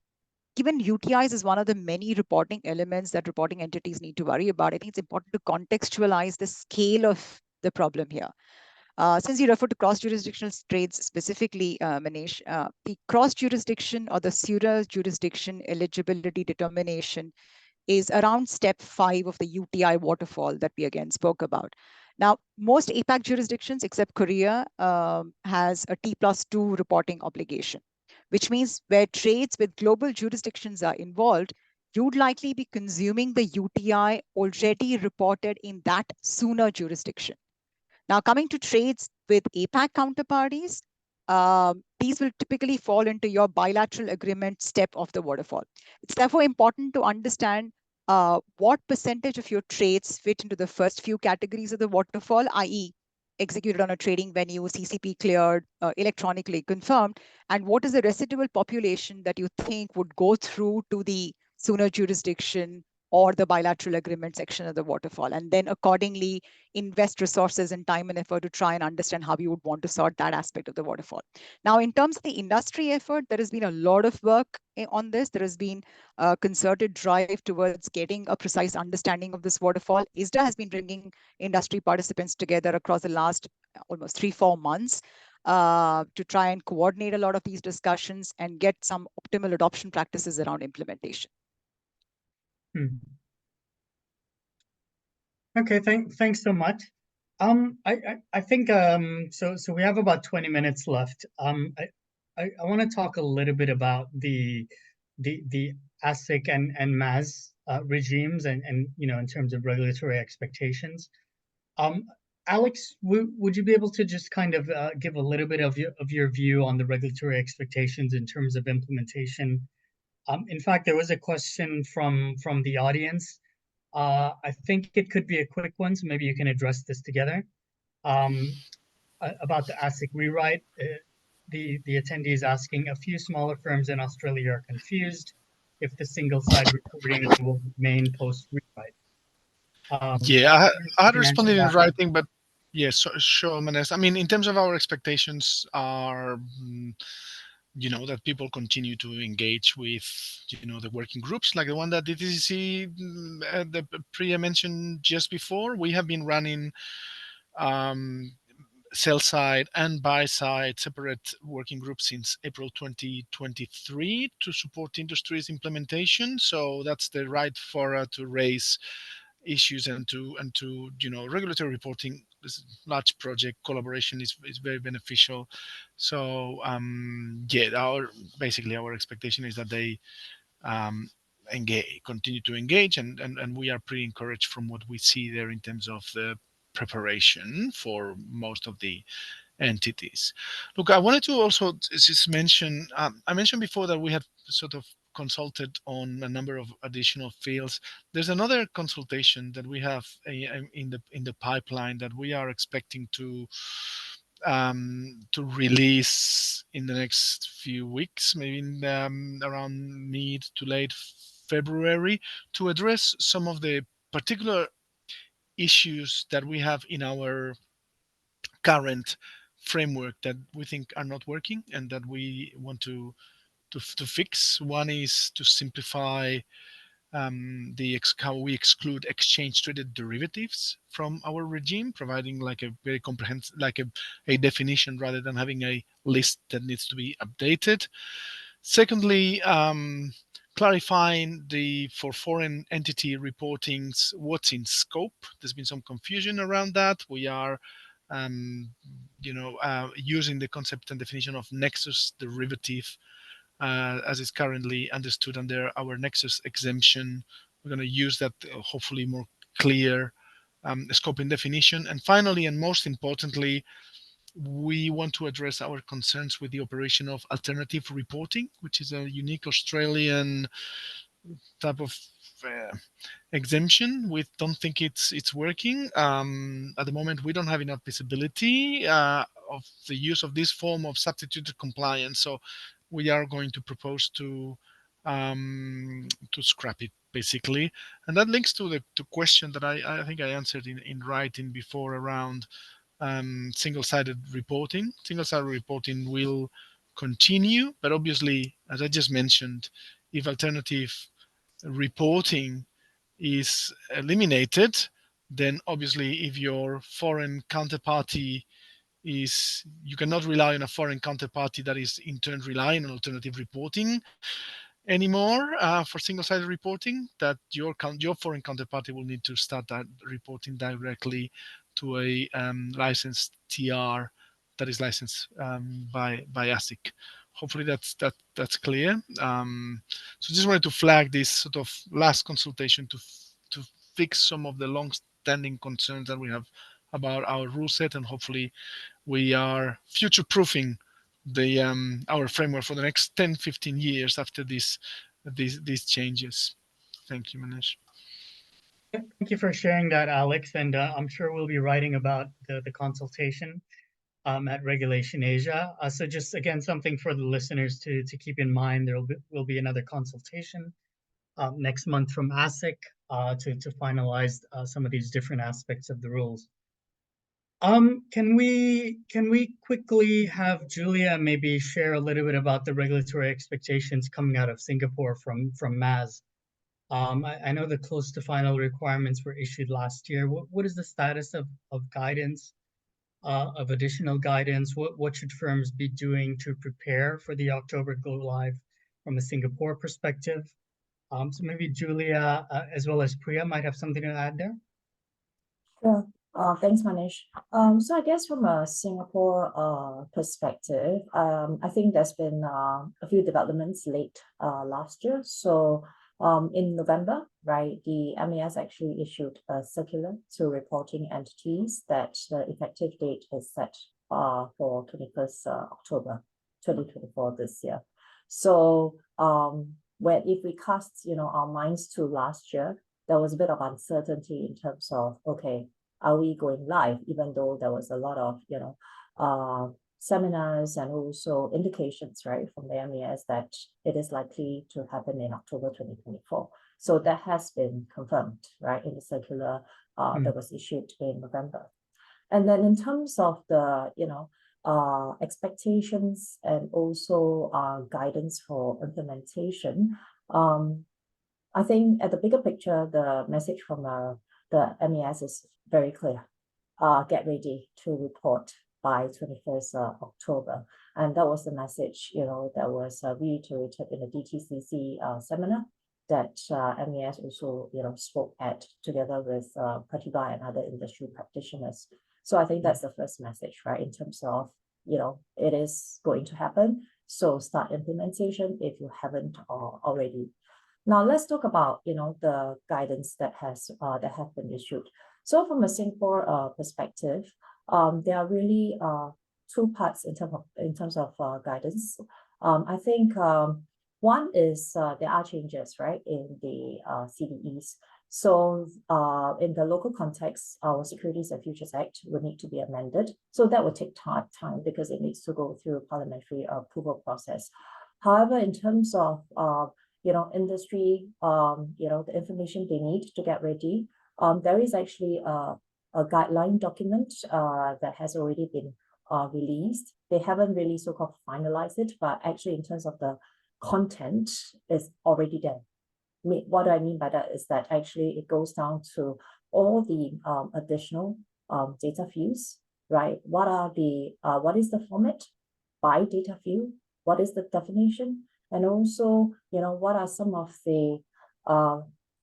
given UTIs is one of the many reporting elements that reporting entities need to worry about, I think it's important to contextualize the scale of the problem here. Since you referred to cross-jurisdictional trades specifically, Manesh, the cross-jurisdiction or the pseudo-jurisdiction eligibility determination is around step 5 of the UTI waterfall that we again spoke about. Now, most APAC jurisdictions except Korea has a T+2 reporting obligation, which means where trades with global jurisdictions are involved, you'd likely be consuming the UTI already reported in that sooner jurisdiction. Now, coming to trades with APAC counterparties, these will typically fall into your bilateral agreement step of the waterfall. It's therefore important to understand what percentage of your trades fit into the first few categories of the waterfall, i.e., executed on a trading venue, CCP cleared, electronically confirmed, and what is the residual population that you think would go through to the sooner jurisdiction or the bilateral agreement section of the waterfall, and then accordingly invest resources and time and effort to try and understand how you would want to sort that aspect of the waterfall. Now, in terms of the industry effort, there has been a lot of work on this. There has been a concerted drive towards getting a precise understanding of this waterfall. ISDA has been bringing industry participants together across the last almost 3-4 months to try and coordinate a lot of these discussions and get some optimal adoption practices around implementation. Okay, thanks so much. I think so we have about 20 minutes left. I want to talk a little bit about the ASIC and MAS regimes and in terms of regulatory expectations. Alex, would you be able to just kind of give a little bit of your view on the regulatory expectations in terms of implementation? In fact, there was a question from the audience. I think it could be a quick one, so maybe you can address this together. about the ASIC rewrite. The attendee is asking, a few smaller firms in Australia are confused if the single side reporting will remain post rewrite. Yeah, I had can answer responded in that. writing, but yes, sure, Manesh. I mean, in terms of our expectations are, you know, that people continue to engage with, you know, the working groups like the one that DTCC, the Priya mentioned just before. We have been running sell side and buy side separate working groups since April 2023 to support industry's implementation. So that's the right fora to raise issues and to you know, regulatory reporting. This large project collaboration is very beneficial. So yeah, basically our expectation is that they continue to engage, and we are pretty encouraged from what we see there in terms of the preparation for most of the entities. Look, I wanted to also just mention, I mentioned before that we had sort of consulted on a number of additional fields. There's another consultation that we have in the pipeline that we are expecting to release in the next few weeks, maybe in, around mid to late February, to address some of the particular issues that we have in our current framework that we think are not working and that we want to fix. One is to simplify how we exclude exchange traded derivatives from our regime, providing like a very comprehensive, like a definition rather than having a list that needs to be updated. Secondly, clarifying for foreign entity reportings what's in scope. There's been some confusion around that. We are using the concept and definition of nexus derivative as is currently understood under our nexus exemption. We're going to use that hopefully more clear scope and definition. And finally, and most importantly, we want to address our concerns with the operation of alternative reporting, which is a unique Australian type of exemption. We don't think it's working. At the moment, we don't have enough visibility of the use of this form of substituted compliance. So we are going to propose to scrap it, basically. And that links to the question that I think I answered in writing before around single-sided reporting. Single-sided reporting will continue, but obviously, as I just mentioned, if alternative reporting is eliminated, then obviously if your foreign counterparty you cannot rely on a foreign counterparty that is in turn relying on alternative reporting anymore for single-sided reporting, that your foreign counterparty will need to start that reporting directly to a licensed TR that is licensed by ASIC. Hopefully that's clear. So just wanted to flag this sort of last consultation to fix some of the long-standing concerns that we have about our rule set, and hopefully we are future-proofing the our framework for the next 10-15 years after these changes. Thank you, Manesh. Thank you for sharing that, Alex. And I'm sure we'll be writing about the consultation at Regulation Asia. So just again, something for the listeners to keep in mind. There will be another consultation next month from ASIC to finalize some of these different aspects of the rules. Can we quickly have Julia maybe share a little bit about the regulatory expectations coming out of Singapore from MAS? I know the close to final requirements were issued last year. What is the status of guidance, of additional guidance? What should firms be doing to prepare for the October go live from a Singapore perspective? So maybe Julia, as well as Priya, might have something to add there. Sure. Thanks, Manesh. So I guess from a Singapore perspective, I think there's been a few developments late last year. So in November, right, the MAS actually issued a circular to reporting entities that the effective date is set for 21st October 2024 this year. So if we cast our minds to last year, there was a bit of uncertainty in terms of, okay, are we going live, even though there was a lot of seminars and also indications, right, from the MES that it is likely to happen in October 2024. So that has been confirmed, right, in the circular that was issued in November. And then in terms of the, expectations and also guidance for implementation, I think at the bigger picture, the message from the MES is very clear. Get ready to report by 21st October. And that was the message, that was reiterated in the DTCC seminar that MES also, spoke at together with Prateebha and other industry practitioners. So I think that's the first message, right, in terms of, it is going to happen. So start implementation if you haven't already. Now let's talk about, the guidance that have been issued. So from a Singapore perspective, there are really two parts in terms of guidance. I think one is there are changes, right, in the CDEs. So in the local context, our Securities and Futures Act will need to be amended. So that will take time because it needs to go through a parliamentary approval process. However, in terms of industry, the information they need to get ready, there is actually a guideline document that has already been released. They haven't really so-called finalized it, but actually in terms of the content is already there. What I mean by that is that actually it goes down to all the additional data fields, right? What is the format by data field? What is the definition? And also, what are some of the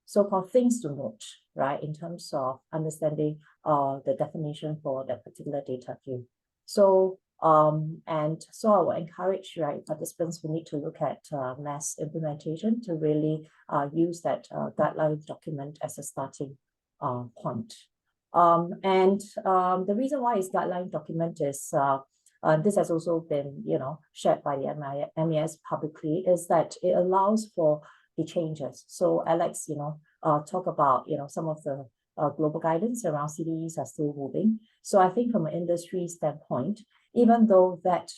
so-called things to note, right, in terms of understanding the definition for that particular data field. So, and so I will encourage, right, participants who need to look at mass implementation to really use that guideline document as a starting point. The reason why it's guideline document is this has also been, shared by the MES publicly, is that it allows for the changes. So Alex, talk about, some of the global guidance around CDEs are still moving. So I think from an industry standpoint, even though that,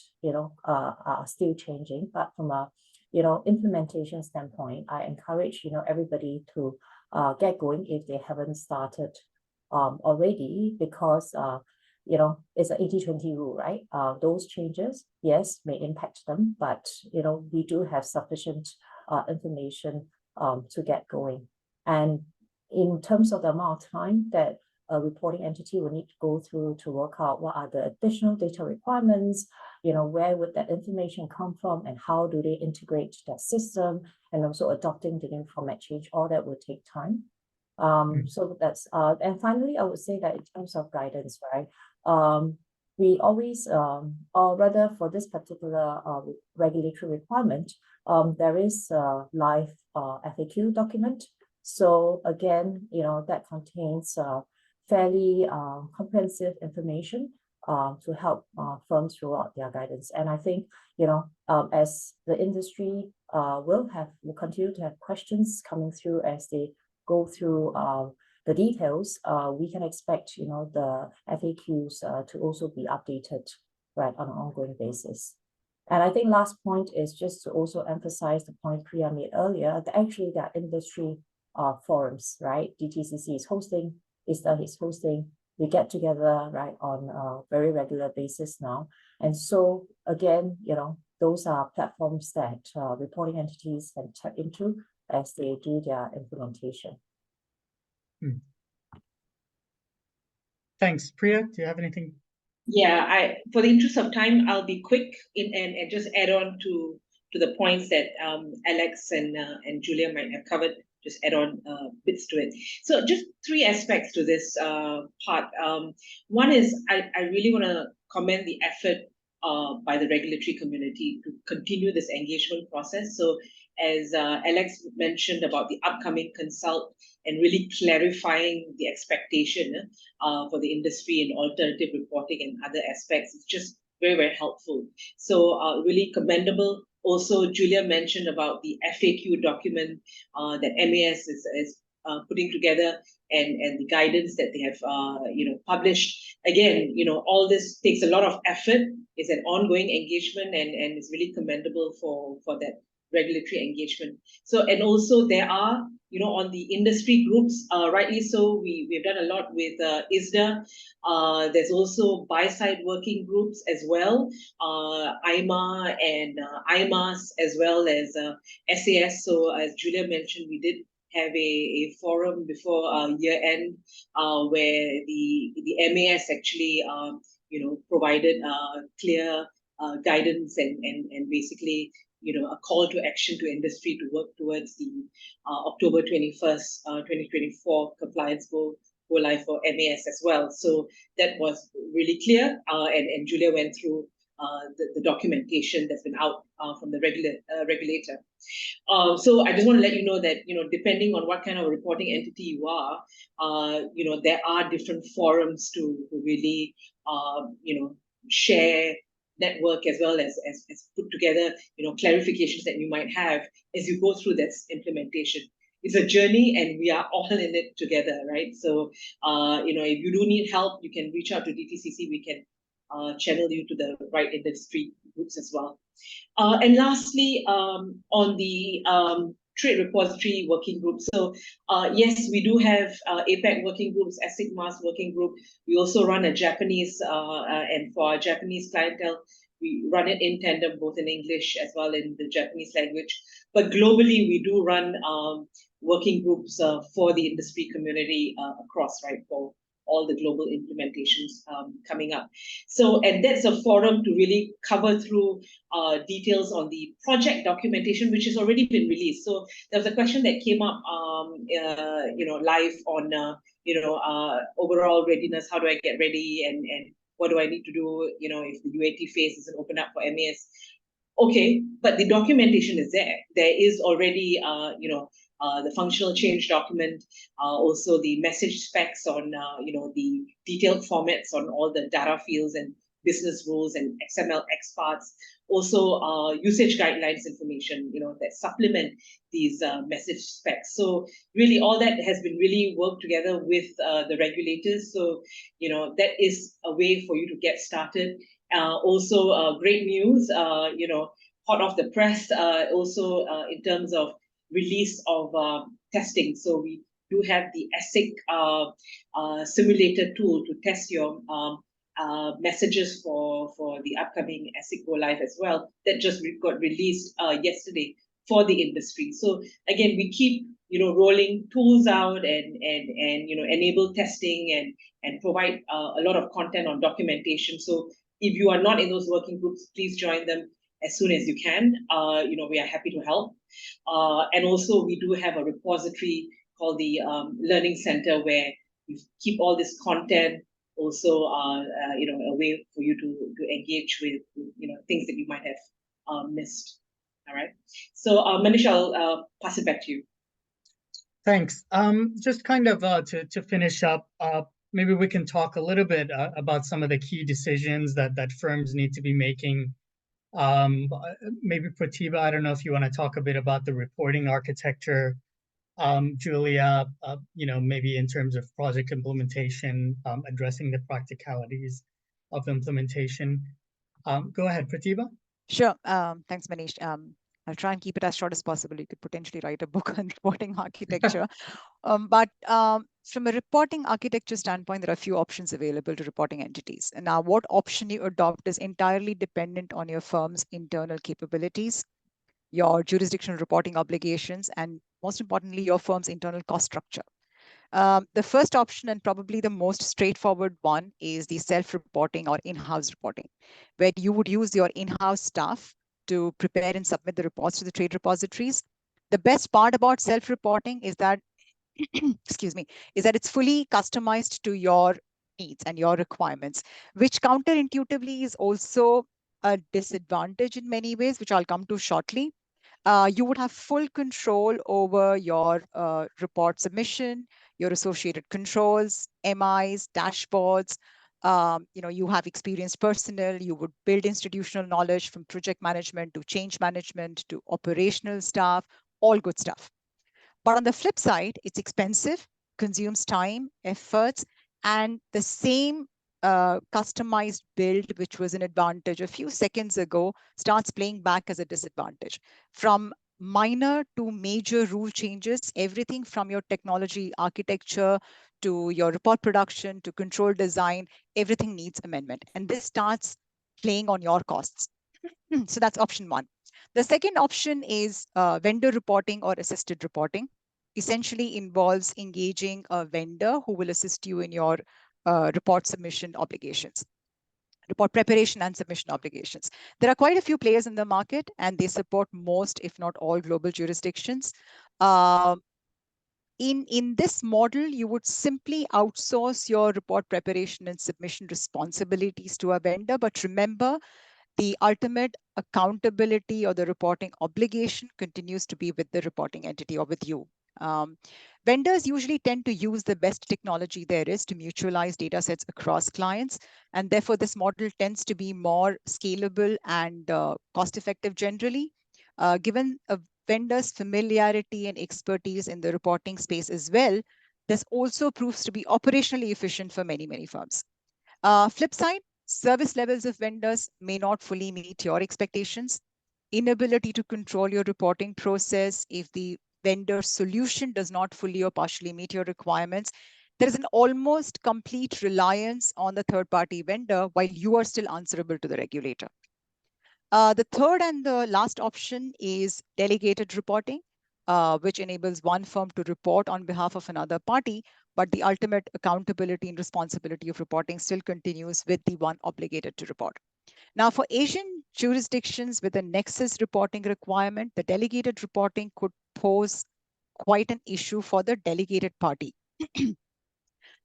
are still changing, but from a, implementation standpoint, I encourage, everybody to get going if they haven't started already, because it's an 80-20 rule, right? Those changes, yes, may impact them, but, we do have sufficient information to get going. And in terms of the amount of time that a reporting entity will need to go through to work out what are the additional data requirements, where would that information come from and how do they integrate that system, and also adopting the new format change, all that will take time. So that's, and finally, I would say that in terms of guidance, right, we always, or rather for this particular regulatory requirement, there is a live FAQ document. So again, that contains fairly comprehensive information to help firms throughout their guidance. And I think, as the industry will continue to have questions coming through as they go through the details, we can expect, the FAQs to also be updated, right, on an ongoing basis. And I think last point is just to also emphasize the point Priya made earlier, that actually there are industry forums, right? DTCC is hosting, ISTA is hosting. We get together, right, on a very regular basis now. And so again, those are platforms that reporting entities can tap into as they do their implementation. Thanks. Priya, do you have anything? Yeah, for the interest of time, I'll be quick and just add on to the points that Alex and Julia might have covered, just add on bits to it. So just three aspects to this part. One is I really want to commend the effort by the regulatory community to continue this engagement process. So as Alex mentioned about the upcoming consult and really clarifying the expectation for the industry in alternative reporting and other aspects, it's just very, very helpful. So really commendable. Also, Julia mentioned about the FAQ document that MES is putting together and the guidance that they have published. Again, all this takes a lot of effort. It's an ongoing engagement and it's really commendable for that regulatory engagement. So, and also there are, on the industry groups, rightly so, we've done a lot with ISDA. There's also buy-side working groups as well, IMA and IMAS, as well as SAS. So as Julia mentioned, we did have a forum before year end where the MAS actually provided clear guidance and basically a call to action to industry to work towards the October 21st, 2024 compliance go live for MAS as well. So that was really clear, and Julia went through the documentation that's been out from the regulator. So I just want to let you know that, depending on what kind of reporting entity you are, there are different forums to really, share, network, as well as put together, clarifications that you might have as you go through this implementation. It's a journey and we are all in it together, right? So, if you do need help, you can reach out to DTCC. We can channel you to the right industry groups as well. And lastly, on the trade repository working group. So yes, we do have APAC working groups, ASIC Mass working group. We also run a Japanese, and for our Japanese clientele, we run it in tandem, both in English as well in the Japanese language. But globally, we do run working groups for the industry community across, right, for all the global implementations coming up. So, and that's a forum to really cover through details on the project documentation, which has already been released. So there was a question that came up, live on, overall readiness. How do I get ready, and what do I need to do, if the UAT phase isn't open up for MAS? Okay, but the documentation is there. There is already, the functional change document, also the message specs on, the detailed formats on all the data fields and business rules and XML parts. Also, usage guidelines information, that supplement these message specs. So really, all that has been really worked together with the regulators. So, that is a way for you to get started. Also, great news, hot off the press, also in terms of release of testing. So we do have the ASIC simulator tool to test your messages for the upcoming ASIC go live as well. That just got released yesterday for the industry. So again, we keep rolling tools out and enable testing and provide a lot of content on documentation. So if you are not in those working groups, please join them as soon as you can. We are happy to help. And also we do have a repository called the Learning Center where you keep all this content, also a way for you to engage with things that you might have missed. All right. So Manesh, I'll pass it back to you. Thanks. Just kind of to finish up, maybe we can talk a little bit about some of the key decisions that firms need to be making. Maybe Prateebha, I don't know if you want to talk a bit about the reporting architecture. Julia, maybe in terms of project implementation, addressing the practicalities of implementation. Go ahead, Prateebha. Sure. Thanks, Manesh. I'll try and keep it as short as possible. You could potentially write a book on reporting architecture. But from a reporting architecture standpoint, there are a few options available to reporting entities. And now what option you adopt is entirely dependent on your firm's internal capabilities, your jurisdictional reporting obligations, and most importantly, your firm's internal cost structure. The first option, and probably the most straightforward one, is the self-reporting or in-house reporting, where you would use your in-house staff to prepare and submit the reports to the trade repositories. The best part about self-reporting is that, excuse me, is that it's fully customized to your needs and your requirements, which counterintuitively is also a disadvantage in many ways, which I'll come to shortly. You would have full control over your report submission, your associated controls, MIs, dashboards. You have experienced personnel. You would build institutional knowledge from project management to change management to operational staff, all good stuff. But on the flip side, it's expensive, consumes time, efforts, and the same customized build, which was an advantage a few seconds ago, starts playing back as a disadvantage. From minor to major rule changes, everything from your technology architecture to your report production to control design, everything needs amendment. And this starts playing on your costs. So that's option one. The second option is vendor reporting or assisted reporting. Essentially involves engaging a vendor who will assist you in your report submission obligations, report preparation and submission obligations. There are quite a few players in the market, and they support most, if not all, global jurisdictions. In this model, you would simply outsource your report preparation and submission responsibilities to a vendor. But remember, the ultimate accountability or the reporting obligation continues to be with the reporting entity or with you. Vendors usually tend to use the best technology there is to mutualize data sets across clients. And therefore, this model tends to be more scalable and cost-effective generally. Given a vendor's familiarity and expertise in the reporting space as well, this also proves to be operationally efficient for many, many firms. Flip side, service levels of vendors may not fully meet your expectations. Inability to control your reporting process if the vendor solution does not fully or partially meet your requirements. There is an almost complete reliance on the third-party vendor while you are still answerable to the regulator. The third and the last option is delegated reporting, which enables one firm to report on behalf of another party, but the ultimate accountability and responsibility of reporting still continues with the one obligated to report. Now, for Asian jurisdictions with a nexus reporting requirement, the delegated reporting could pose quite an issue for the delegated party.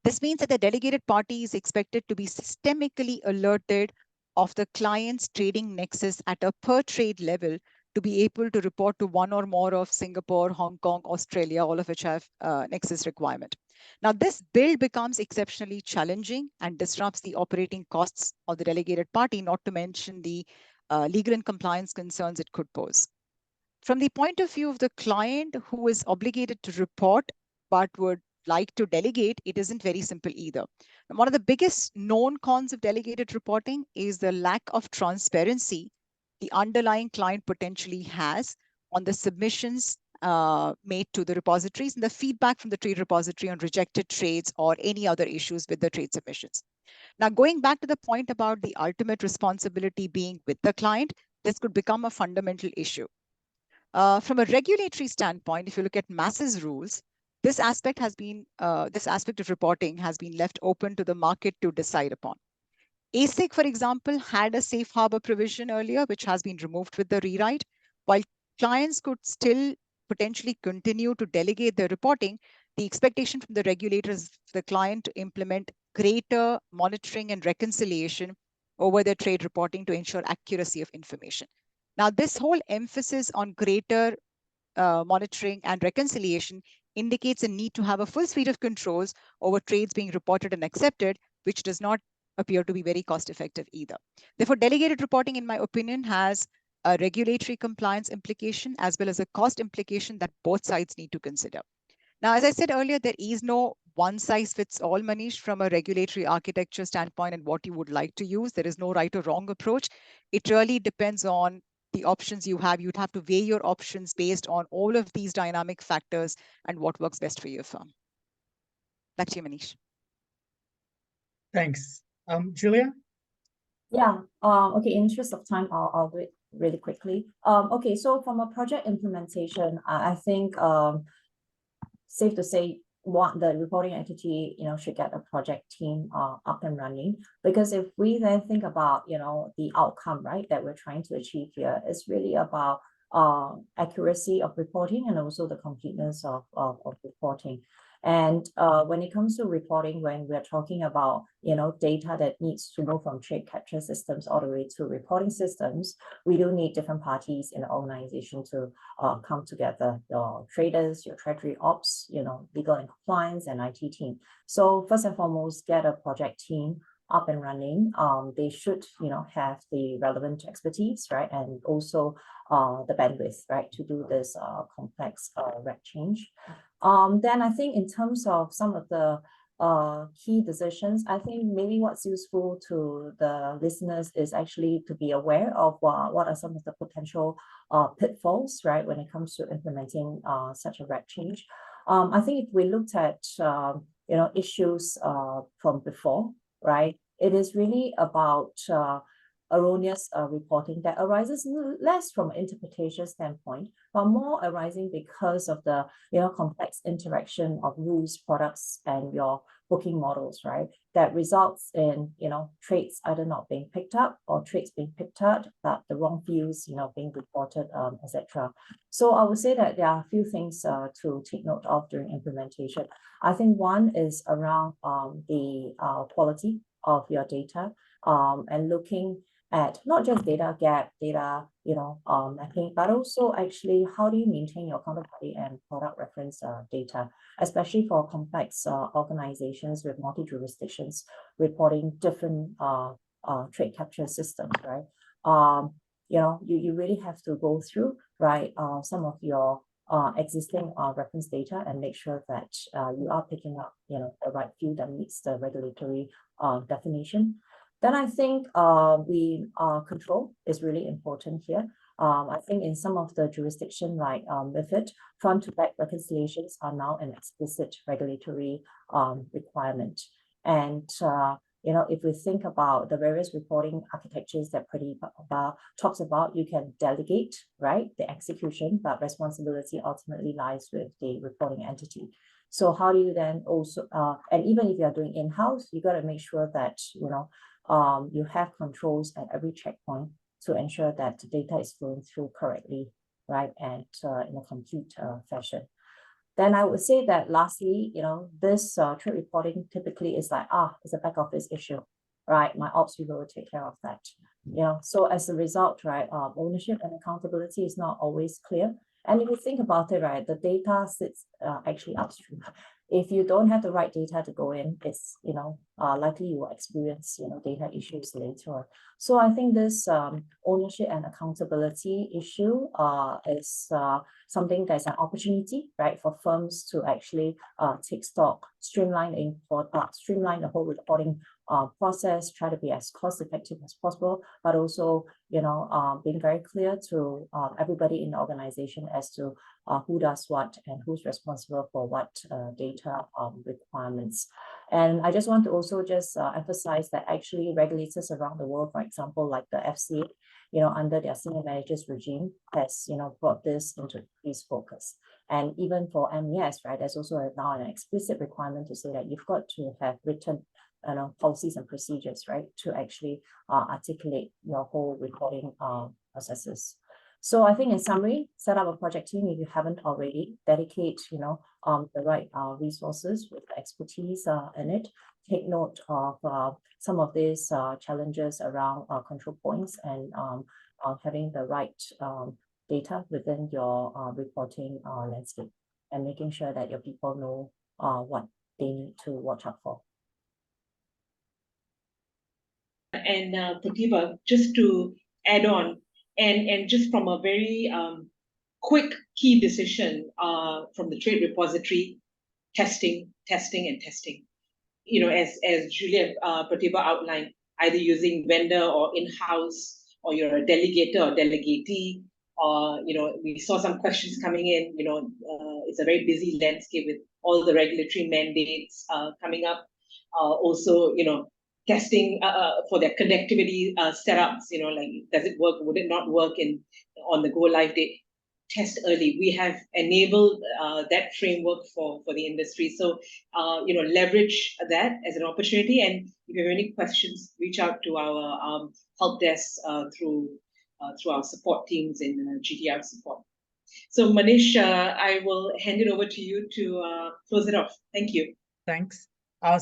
This means that the delegated party is expected to be systemically alerted of the client's trading nexus at a per trade level to be able to report to one or more of Singapore, Hong Kong, Australia, all of which have nexus requirement. Now, this build becomes exceptionally challenging and disrupts the operating costs of the delegated party, not to mention the legal and compliance concerns it could pose. From the point of view of the client who is obligated to report but would like to delegate, it isn't very simple either. And one of the biggest known cons of delegated reporting is the lack of transparency the underlying client potentially has on the submissions made to the repositories and the feedback from the trade repository on rejected trades or any other issues with the trade submissions. Now, going back to the point about the ultimate responsibility being with the client, this could become a fundamental issue. From a regulatory standpoint, if you look at MAS's rules, this aspect of reporting has been left open to the market to decide upon. ASIC, for example, had a safe harbor provision earlier, which has been removed with the rewrite. While clients could still potentially continue to delegate their reporting, the expectation from the regulators for the client to implement greater monitoring and reconciliation over their trade reporting to ensure accuracy of information. Now, this whole emphasis on greater monitoring and reconciliation indicates a need to have a full suite of controls over trades being reported and accepted, which does not appear to be very cost effective either. Therefore, delegated reporting, in my opinion, has a regulatory compliance implication as well as a cost implication that both sides need to consider. Now, as I said earlier, there is no one size fits all, Manesh, from a regulatory architecture standpoint and what you would like to use. There is no right or wrong approach. It really depends on the options you have. You'd have to weigh your options based on all of these dynamic factors and what works best for your firm. Back to you, Manesh. Thanks. Julia? Yeah, okay, in interest of time, I'll do it really quickly. Okay, so from a project implementation, I think safe to say what the reporting entity, should get a project team up and running. Because if we then think about, the outcome, right, that we're trying to achieve here, it's really about accuracy of reporting and also the completeness of reporting. And when it comes to reporting, when we're talking about, data that needs to go from trade capture systems all the way to reporting systems, we do need different parties in the organization to come together, your traders, your treasury ops, legal and compliance and IT team. So first and foremost, get a project team up and running, they should, have the relevant expertise, right? And also the bandwidth, right, to do this complex reg change. Then I think in terms of some of the key decisions, I think maybe what's useful to the listeners is actually to be aware of what are some of the potential pitfalls, right, when it comes to implementing such a reg change. I think if we looked at issues from before, right, it is really about erroneous reporting that arises less from an interpretation standpoint, but more arising because of the complex interaction of rules, products, and your booking models, right? That results in trades either not being picked up or trades being picked up, but the wrong views being reported, etc. So I would say that there are a few things to take note of during implementation. I think one is around the quality of your data and looking at not just data gap, data, mapping, but also actually how do you maintain your counterparty and product reference data, especially for complex organizations with multi-jurisdictions reporting different trade capture systems, right? You really have to go through, right, some of your existing reference data and make sure that you are picking up, the right view that meets the regulatory definition. Then I think control is really important here. I think in some of the jurisdiction like MiFID, front-to-back reconciliations are now an explicit regulatory requirement. And if we think about the various reporting architectures that Prateebha talks about, you can delegate, right, the execution, but responsibility ultimately lies with the reporting entity. So how do you then also, and even if you're doing in-house, you got to make sure that, you have controls at every checkpoint to ensure that the data is flowing through correctly, right, and in a complete fashion. Then I would say that lastly, this trade reporting typically is like, it's a back office issue, right? My ops people will take care of that. So as a result, right, ownership and accountability is not always clear. And if you think about it, right, the data sits actually upstream. If you don't have the right data to go in, it's, likely you will experience, data issues later. So I think this ownership and accountability issue is something that's an opportunity, right, for firms to actually take stock, streamline the whole reporting process, try to be as cost effective as possible, but also, being very clear to everybody in the organization as to who does what and who's responsible for what data requirements. And I just want to also just emphasize that actually regulators around the world, for example, like the FCA, under their senior managers regime has, brought this into increased focus. And even for MES, right, there's also now an explicit requirement to say that you've got to have written policies and procedures, right, to actually articulate your whole reporting processes. So I think in summary, set up a project team if you haven't already, dedicate, the right resources with expertise in it. Take note of some of these challenges around control points and having the right data within your reporting landscape and making sure that your people know what they need to watch out for. And Prateebha, just to add on, and just from a very quick key decision from the trade repository, testing. As Julia Prateebha outlined, either using vendor or in-house, or you're a delegator or delegatee, or we saw some questions coming in. It's a very busy landscape with all the regulatory mandates coming up. Also, testing for their connectivity setups, like does it work, would it not work on the go live date? Test early. We have enabled that framework for the industry. So, leverage that as an opportunity. And if you have any questions, reach out to our help desk through our support teams in GTR support. So Manesh, I will hand it over to you to close it off. Thank you. Thanks.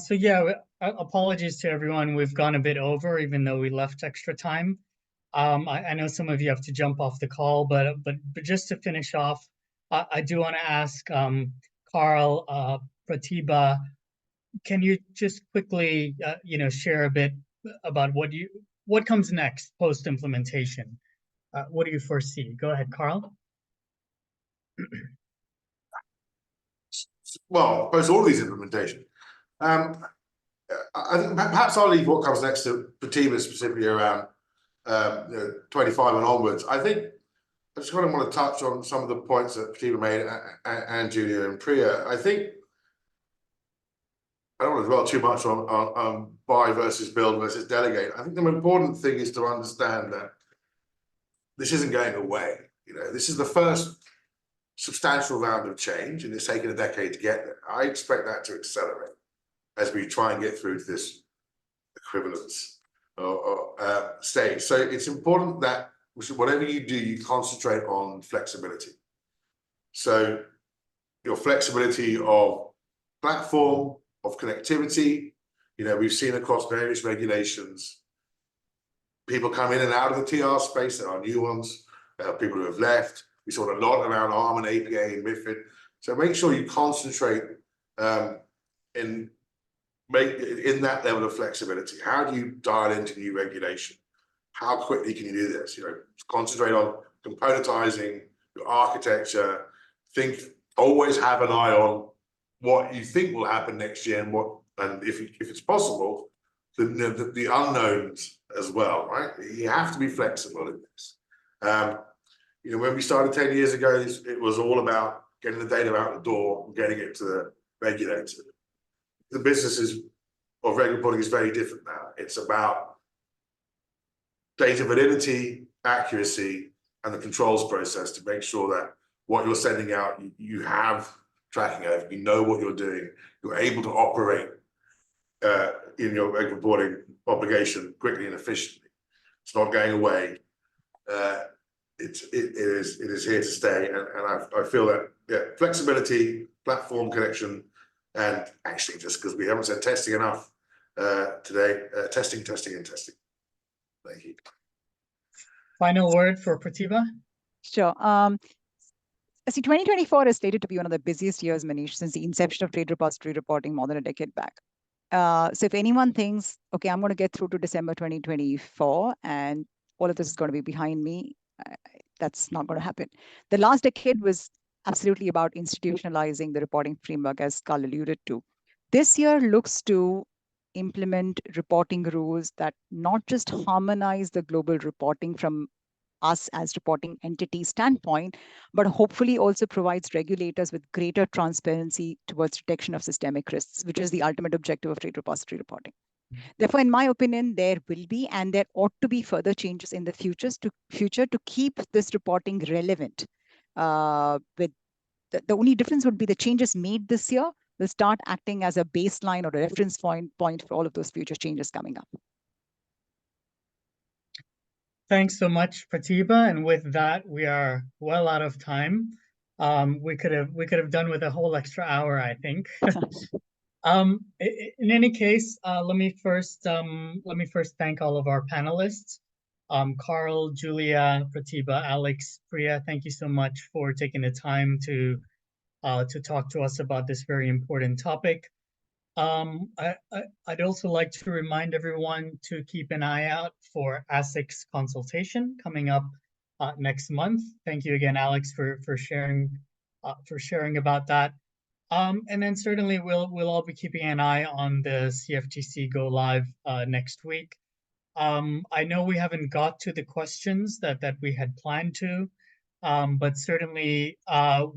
So yeah, apologies to everyone. We've gone a bit over, even though we left extra time. I know some of you have to jump off the call, but just to finish off, I do want to ask Carl, Prateebha, can you just quickly, share a bit about what comes next post implementation? What do you foresee? Go ahead, Carl. Well, post all these implementation. I think perhaps I'll leave what comes next to Prateebha, specifically around 25 and onwards. I think I just kind of want to touch on some of the points that Prateebha made, and Julia and Priya. I think I don't want to dwell too much on buy versus build versus delegate. I think the important thing is to understand that this isn't going away. This is the first substantial round of change, and it's taken a decade to get there. I expect that to accelerate as we try and get through to this equivalence stage. So it's important that whatever you do, you concentrate on flexibility. So your flexibility of platform, of connectivity, we've seen across various regulations, people come in and out of the TR space. There are new ones, people who have left. We saw a lot around ARM and APA and MiFID. So make sure you concentrate in that level of flexibility. How do you dial into new regulation? How quickly can you do this? Concentrate on componentizing your architecture. Always have an eye on what you think will happen next year, and if it's possible, the unknowns as well, right? You have to be flexible in this. When we started 10 years ago, it was all about getting the data out the door and getting it to the regulator. The business of reg reporting is very different now. It's about data validity, accuracy, and the controls process to make sure that what you're sending out, you have tracking of, you know what you're doing, you're able to operate in your reg reporting obligation quickly and efficiently. It's not going away. It is here to stay, and I feel that flexibility, platform connection, and actually, just because we haven't said testing enough today, testing. Thank you. Final word for Prateebha. Sure. See, 2024 is slated to be one of the busiest years, Manesh, since the inception of trade repository reporting more than a decade back. So if anyone thinks, okay, I'm going to get through to December 2024 and all of this is going to be behind me, that's not going to happen. The last decade was absolutely about institutionalizing the reporting framework, as Carl alluded to. This year looks to implement reporting rules that not just harmonize the global reporting from us as reporting entity standpoint, but hopefully also provides regulators with greater transparency towards detection of systemic risks, which is the ultimate objective of trade repository reporting. Therefore, in my opinion, there will be and there ought to be further changes in the future to keep this reporting relevant. With the only difference would be the changes made this year will start acting as a baseline or a reference point for all of those future changes coming up. Thanks so much, Prateebha. And with that, we are well out of time. We could have done with a whole extra hour, I think. In any case, let me first thank all of our panelists. Carl, Julia, Prateebha, Alex, Priya, thank you so much for taking the time to talk to us about this very important topic. I'd also like to remind everyone to keep an eye out for ASIC's consultation coming up next month. Thank you again, Alex, for sharing about that. And then certainly we'll all be keeping an eye on the CFTC Go Live next week. I know we haven't got to the questions that we had planned to, but certainly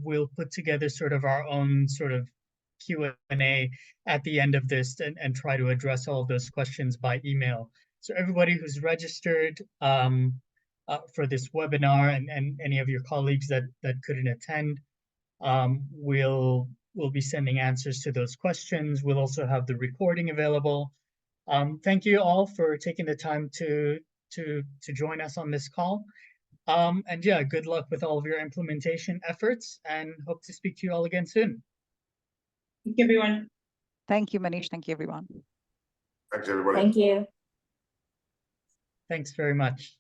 we'll put together sort of our own sort of Q&A at the end of this and try to address all of those questions by email. So everybody who's registered for this webinar and any of your colleagues that couldn't attend, we'll be sending answers to those questions. We'll also have the recording available. Thank you all for taking the time to join us on this call. And yeah, good luck with all of your implementation efforts and hope to speak to you all again soon. Thank you, everyone. Thank you, Manesh. Thank you, everyone. Thanks, everybody. Thank you. Thanks very much.